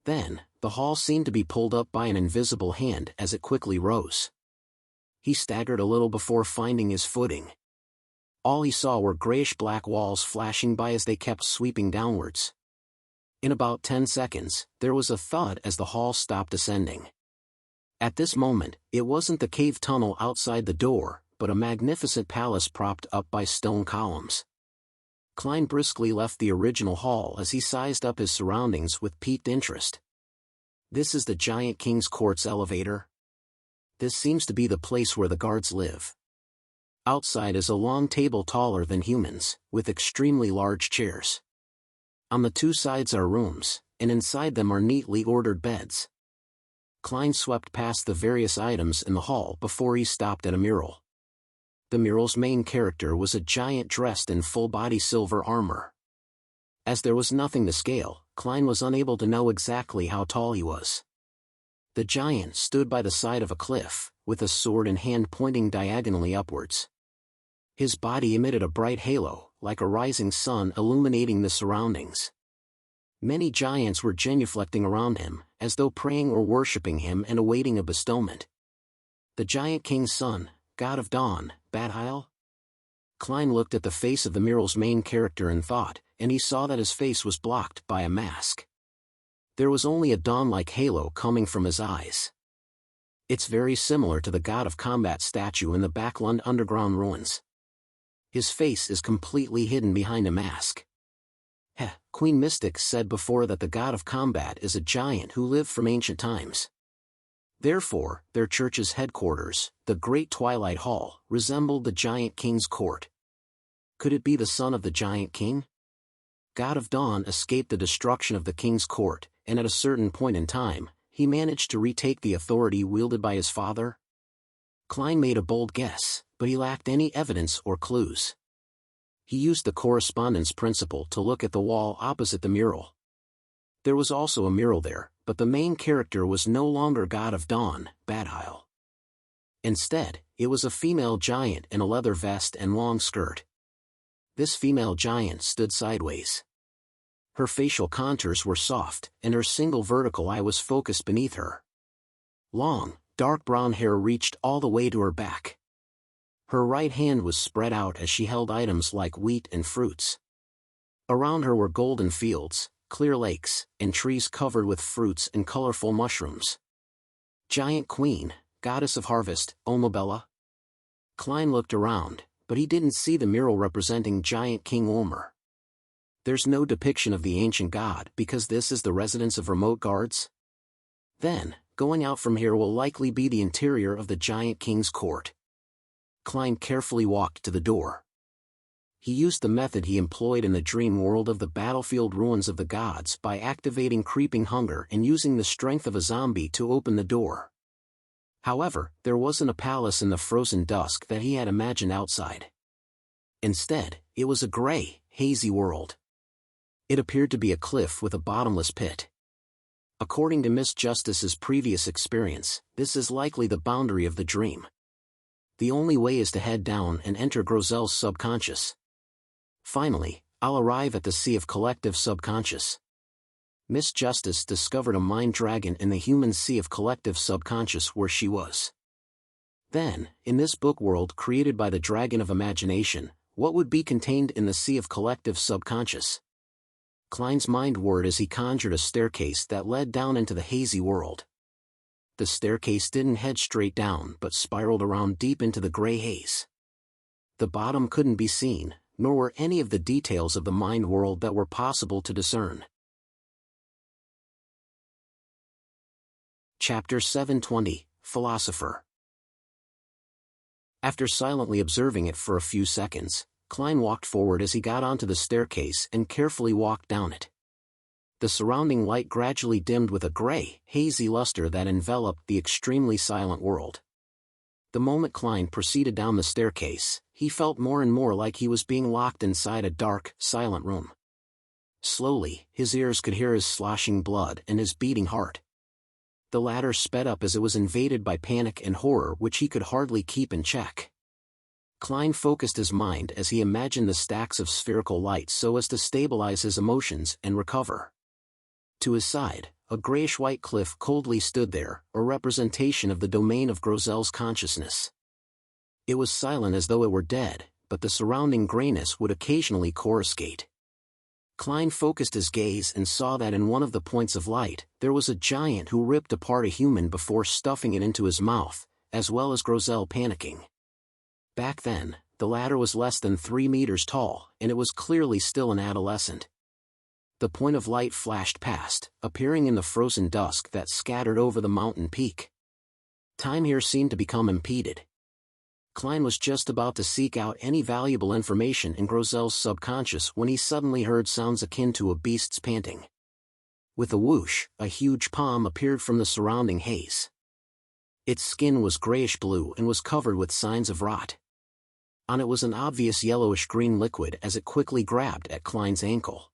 Then, the hall seemed to be pulled up by an invisible hand as it quickly rose. He staggered a little before finding his footing. All he saw were grayish-black walls flashing by as they kept sweeping downwards. In about 10 seconds, there was a thud as the hall stopped ascending. At this moment, it wasn't the cave tunnel outside the door, but a magnificent palace propped up by stone columns. Klein briskly left the original hall as he sized up his surroundings with piqued interest. "This is the giant king's court's elevator. This seems to be the place where the guards live. Outside is a long table taller than humans, with extremely large chairs. On the 2 sides are rooms, and inside them are neatly ordered beds." Klein swept past the various items in the hall before he stopped at a mural. The mural's main character was a giant dressed in full-body silver armor. As there was nothing to scale, Klein was unable to know exactly how tall he was. The giant stood by the side of a cliff, with a sword in hand pointing diagonally upwards. His body emitted a bright halo, like a rising sun illuminating the surroundings. Many giants were genuflecting around him, as though praying or worshipping him and awaiting a bestowment. The giant king's son, god of dawn, Badhile? Klein looked at the face of the mural's main character in thought, and he saw that his face was blocked by a mask. There was only a dawn-like halo coming from his eyes. It's very similar to the god of combat statue in the Backlund underground ruins. His face is completely hidden behind a mask. Queen Mystics said before that the god of combat is a giant who lived from ancient times. Therefore, their church's headquarters, the Great Twilight Hall, resembled the giant king's court. Could it be the son of the giant king? God of Dawn escaped the destruction of the king's court, and at a certain point in time, he managed to retake the authority wielded by his father? Klein made a bold guess, but he lacked any evidence or clues. He used the correspondence principle to look at the wall opposite the mural. There was also a mural there, but the main character was no longer God of Dawn, Badhile. Instead, it was a female giant in a leather vest and long skirt. This female giant stood sideways. Her facial contours were soft, and her single vertical eye was focused beneath her. Long, dark brown hair reached all the way to her back. Her right hand was spread out as she held items like wheat and fruits. Around her were golden fields, clear lakes, and trees covered with fruits and colorful mushrooms. Giant Queen, Goddess of Harvest, Omabella? Klein looked around, but he didn't see the mural representing Giant King Ulmer. There's no depiction of the ancient god because this is the residence of remote guards? Then, going out from here will likely be the interior of the Giant King's court. Klein carefully walked to the door. He used the method he employed in the dream world of the battlefield ruins of the gods by activating creeping hunger and using the strength of a zombie to open the door. However, there wasn't a palace in the frozen dusk that he had imagined outside. Instead, it was a gray, hazy world. It appeared to be a cliff with a bottomless pit. According to Miss Justice's previous experience, this is likely the boundary of the dream. The only way is to head down and enter Grozel's subconscious. Finally, I'll arrive at the sea of collective subconscious. Miss Justice discovered a mind dragon in the human sea of collective subconscious where she was. Then, in this book world created by the Dragon of Imagination, what would be contained in the sea of collective subconscious? Klein's mind whirred as he conjured a staircase that led down into the hazy world. The staircase didn't head straight down but spiraled around deep into the gray haze. The bottom couldn't be seen, nor were any of the details of the mind world that were possible to discern. Chapter 720, Philosopher. After silently observing it for a few seconds, Klein walked forward as he got onto the staircase and carefully walked down it. The surrounding light gradually dimmed with a gray, hazy luster that enveloped the extremely silent world. The moment Klein proceeded down the staircase, he felt more and more like he was being locked inside a dark, silent room. Slowly, his ears could hear his sloshing blood and his beating heart. The latter sped up as it was invaded by panic and horror which he could hardly keep in check. Klein focused his mind as he imagined the stacks of spherical light so as to stabilize his emotions and recover. To his side, a grayish-white cliff coldly stood there, a representation of the domain of Grozel's consciousness. It was silent as though it were dead, but the surrounding grayness would occasionally coruscate. Klein focused his gaze and saw that in one of the points of light, there was a giant who ripped apart a human before stuffing it into his mouth, as well as Grozel panicking. Back then, the latter was less than 3 meters tall, and it was clearly still an adolescent. The point of light flashed past, appearing in the frozen dusk that scattered over the mountain peak. Time here seemed to become impeded. Klein was just about to seek out any valuable information in Grozel's subconscious when he suddenly heard sounds akin to a beast's panting. With a whoosh, a huge palm appeared from the surrounding haze. Its skin was grayish-blue and was covered with signs of rot. On it was an obvious yellowish-green liquid as it quickly grabbed at Klein's ankle.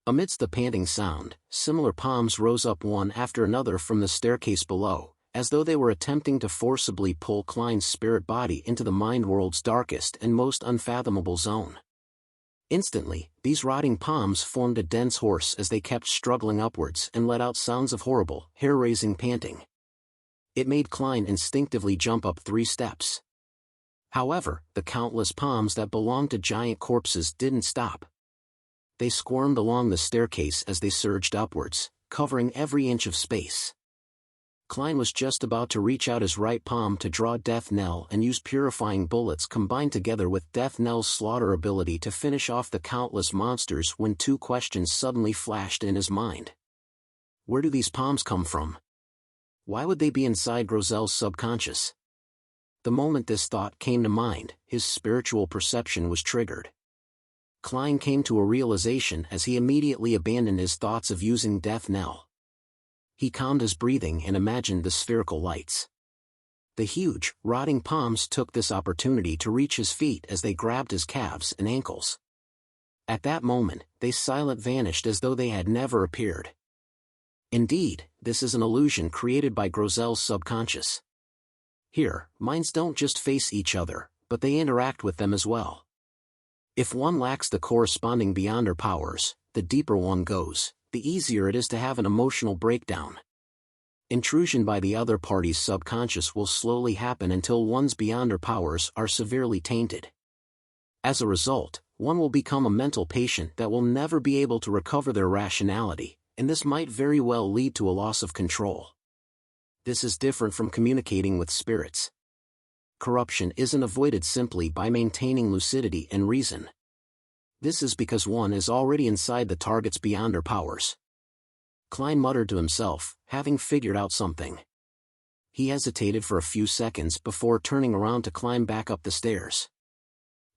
Amidst the panting sound, similar palms rose up one after another from the staircase below, as though they were attempting to forcibly pull Klein's spirit body into the mind world's darkest and most unfathomable zone. Instantly, these rotting palms formed a dense horse as they kept struggling upwards and let out sounds of horrible, hair-raising panting. It made Klein instinctively jump up 3 steps. However, the countless palms that belonged to giant corpses didn't stop. They squirmed along the staircase as they surged upwards, covering every inch of space. Klein was just about to reach out his right palm to draw Death Knell and use purifying bullets combined together with Death Knell's slaughter ability to finish off the countless monsters when two questions suddenly flashed in his mind. Where do these palms come from? Why would they be inside Grozel's subconscious? The moment this thought came to mind, his spiritual perception was triggered. Klein came to a realization as he immediately abandoned his thoughts of using Death Knell. He calmed his breathing and imagined the spherical lights. The huge, rotting palms took this opportunity to reach his feet as they grabbed his calves and ankles. At that moment, they silently vanished as though they had never appeared. Indeed, this is an illusion created by Grozel's subconscious. Here, minds don't just face each other, but they interact with them as well. If one lacks the corresponding beyonder powers, the deeper one goes, the easier it is to have an emotional breakdown. Intrusion by the other party's subconscious will slowly happen until one's beyonder powers are severely tainted. As a result, one will become a mental patient that will never be able to recover their rationality, and this might very well lead to a loss of control. This is different from communicating with spirits. Corruption isn't avoided simply by maintaining lucidity and reason. This is because one is already inside the target's beyonder powers. Klein muttered to himself, having figured out something. He hesitated for a few seconds before turning around to climb back up the stairs.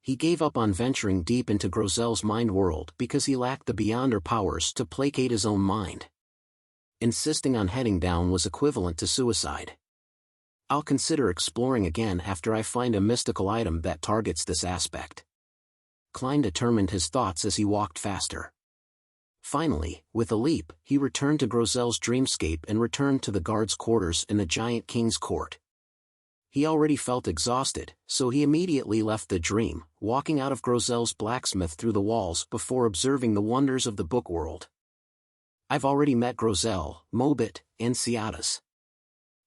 He gave up on venturing deep into Grozel's mind world because he lacked the beyonder powers to placate his own mind. Insisting on heading down was equivalent to suicide. I'll consider exploring again after I find a mystical item that targets this aspect. Klein determined his thoughts as he walked faster. Finally, with a leap, he returned to Grozel's dreamscape and returned to the guard's quarters in the giant king's court. He already felt exhausted, so he immediately left the dream, walking out of Grozel's blacksmith through the walls before observing the wonders of the book world. I've already met Grozel, Mobit, and Ciadas.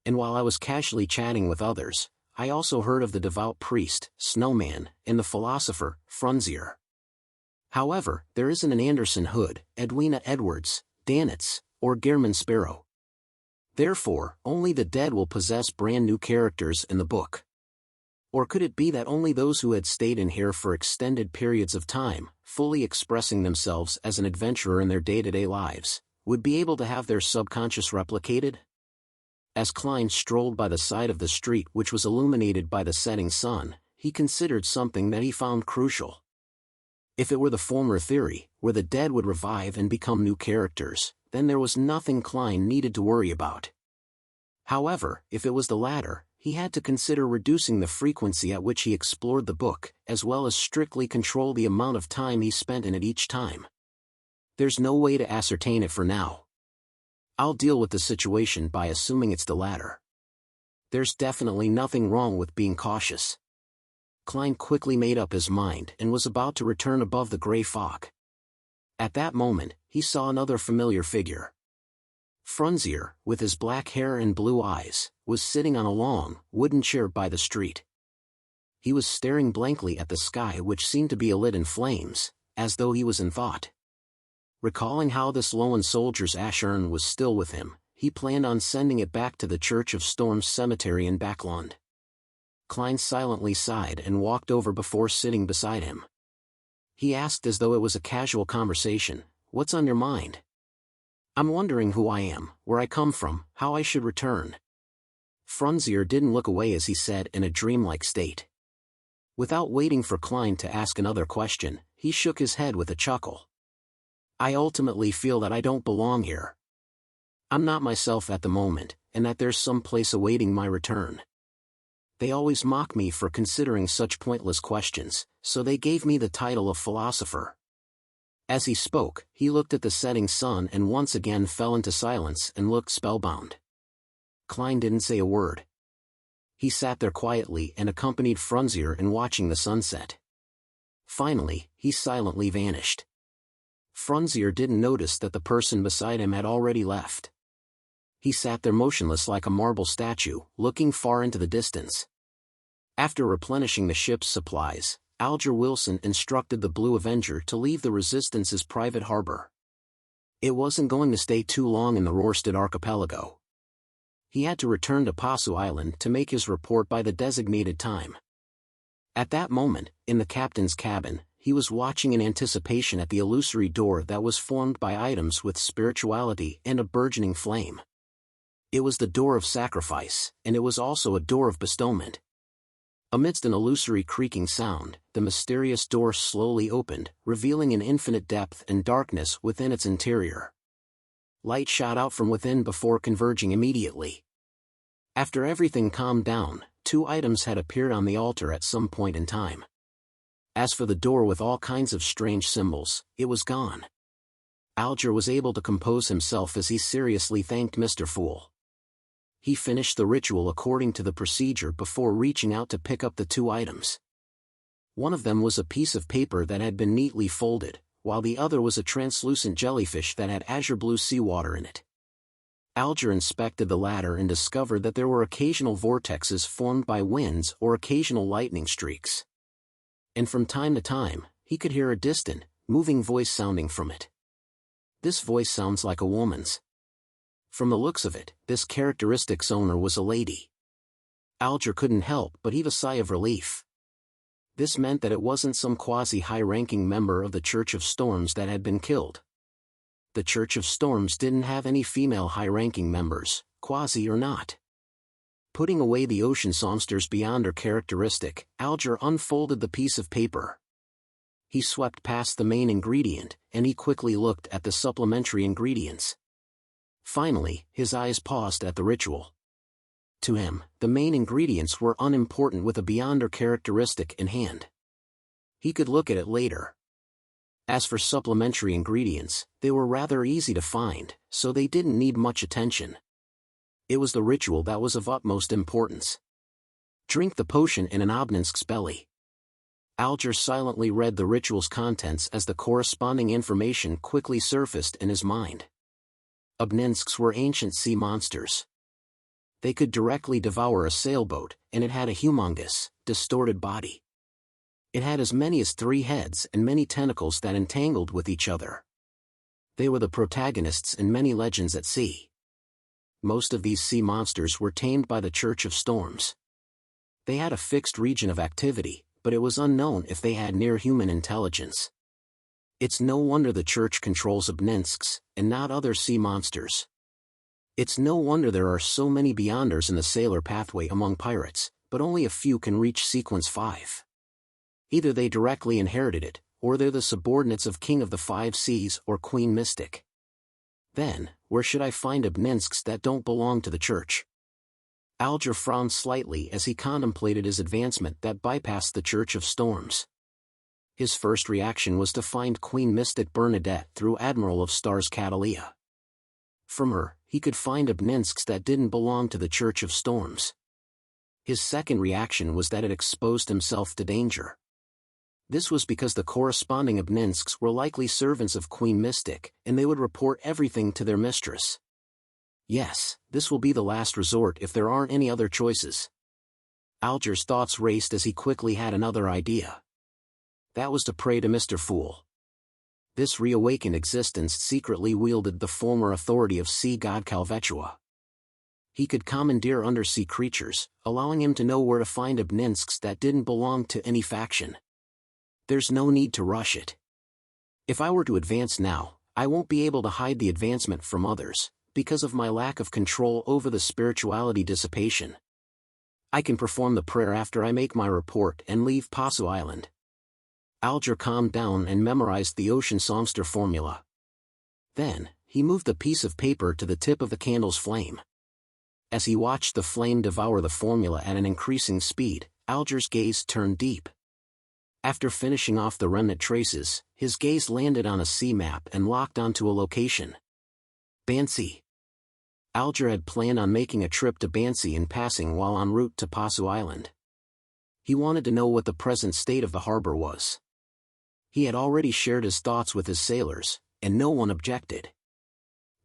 And while I was casually chatting with others, I also heard of the devout priest, Snowman, and the philosopher, Frunzier. However, there isn't an Anderson Hood, Edwina Edwards, Danitz, or Gehrman Sparrow. Therefore, only the dead will possess brand new characters in the book. Or could it be that only those who had stayed in here for extended periods of time, fully expressing themselves as an adventurer in their day-to-day lives, would be able to have their subconscious replicated? As Klein strolled by the side of the street which was illuminated by the setting sun, he considered something that he found crucial. If it were the former theory, where the dead would revive and become new characters, then there was nothing Klein needed to worry about. However, if it was the latter, he had to consider reducing the frequency at which he explored the book, as well as strictly control the amount of time he spent in it each time. There's no way to ascertain it for now. I'll deal with the situation by assuming it's the latter. There's definitely nothing wrong with being cautious. Klein quickly made up his mind and was about to return above the gray fog. At that moment, he saw another familiar figure. Frunzier, with his black hair and blue eyes, was sitting on a long, wooden chair by the street. He was staring blankly at the sky which seemed to be alit in flames, as though he was in thought. Recalling how this lone soldier's ash urn was still with him, he planned on sending it back to the Church of Storms cemetery in Backlund. Klein silently sighed and walked over before sitting beside him. He asked as though it was a casual conversation, "What's on your mind?" "I'm wondering who I am, where I come from, how I should return." Frunzier didn't look away as he said in a dreamlike state. Without waiting for Klein to ask another question, he shook his head with a chuckle. "I ultimately feel that I don't belong here. I'm not myself at the moment, and that there's some place awaiting my return. They always mock me for considering such pointless questions, so they gave me the title of philosopher." As he spoke, he looked at the setting sun and once again fell into silence and looked spellbound. Klein didn't say a word. He sat there quietly and accompanied Frunzier in watching the sunset. Finally, he silently vanished. Frunzier didn't notice that the person beside him had already left. He sat there motionless like a marble statue, looking far into the distance. After replenishing the ship's supplies, Alger Wilson instructed the Blue Avenger to leave the Resistance's private harbor. It wasn't going to stay too long in the Rorstad archipelago. He had to return to Pasu Island to make his report by the designated time. At that moment, in the captain's cabin, he was watching in anticipation at the illusory door that was formed by items with spirituality and a burgeoning flame. It was the door of sacrifice, and it was also a door of bestowment. Amidst an illusory creaking sound, the mysterious door slowly opened, revealing an infinite depth and darkness within its interior. Light shot out from within before converging immediately. After everything calmed down, 2 items had appeared on the altar at some point in time. As for the door with all kinds of strange symbols, it was gone. Alger was able to compose himself as he seriously thanked Mr. Fool. He finished the ritual according to the procedure before reaching out to pick up the 2 items. One of them was a piece of paper that had been neatly folded, while the other was a translucent jellyfish that had azure blue seawater in it. Alger inspected the latter and discovered that there were occasional vortexes formed by winds or occasional lightning streaks. And from time to time, he could hear a distant, moving voice sounding from it. This voice sounds like a woman's. From the looks of it, this characteristic's owner was a lady. Alger couldn't help but heave a sigh of relief. This meant that it wasn't some quasi-high-ranking member of the Church of Storms that had been killed. The Church of Storms didn't have any female high-ranking members, quasi or not. Putting away the ocean songsters beyond her characteristic, Alger unfolded the piece of paper. He swept past the main ingredient, and he quickly looked at the supplementary ingredients. Finally, his eyes paused at the ritual. To him, the main ingredients were unimportant with a beyonder characteristic in hand. He could look at it later. As for supplementary ingredients, they were rather easy to find, so they didn't need much attention. It was the ritual that was of utmost importance. Drink the potion in an Obninsk's belly. Alger silently read the ritual's contents as the corresponding information quickly surfaced in his mind. Obninsks were ancient sea monsters. They could directly devour a sailboat, and it had a humongous, distorted body. It had as many as 3 heads and many tentacles that entangled with each other. They were the protagonists in many legends at sea. Most of these sea monsters were tamed by the Church of Storms. They had a fixed region of activity, but it was unknown if they had near-human intelligence. It's no wonder the Church controls Obninsks, and not other sea monsters. It's no wonder there are so many Beyonders in the sailor pathway among pirates, but only a few can reach Sequence 5. Either they directly inherited it, or they're the subordinates of King of the Five Seas or Queen Mystic. Then, where should I find Obninsks that don't belong to the Church? Alger frowned slightly as he contemplated his advancement that bypassed the Church of Storms. His first reaction was to find Queen Mystic Bernadette through Admiral of Stars Catalea. From her, he could find Obninsks that didn't belong to the Church of Storms. His second reaction was that it exposed himself to danger. This was because the corresponding Obninsks were likely servants of Queen Mystic, and they would report everything to their mistress. Yes, this will be the last resort if there aren't any other choices. Alger's thoughts raced as he quickly had another idea. That was to pray to Mr. Fool. This reawakened existence secretly wielded the former authority of sea god Calvetua. He could commandeer undersea creatures, allowing him to know where to find Obninsks that didn't belong to any faction. There's no need to rush it. If I were to advance now, I won't be able to hide the advancement from others, because of my lack of control over the spirituality dissipation. I can perform the prayer after I make my report and leave Pasu Island. Alger calmed down and memorized the ocean songster formula. Then, he moved the piece of paper to the tip of the candle's flame. As he watched the flame devour the formula at an increasing speed, Alger's gaze turned deep. After finishing off the remnant traces, his gaze landed on a sea map and locked onto a location. Bansi. Alger had planned on making a trip to Bansi in passing while en route to Pasu Island. He wanted to know what the present state of the harbor was. He had already shared his thoughts with his sailors, and no one objected.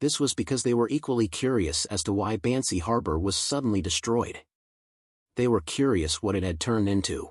This was because they were equally curious as to why Bansi Harbor was suddenly destroyed. They were curious what it had turned into.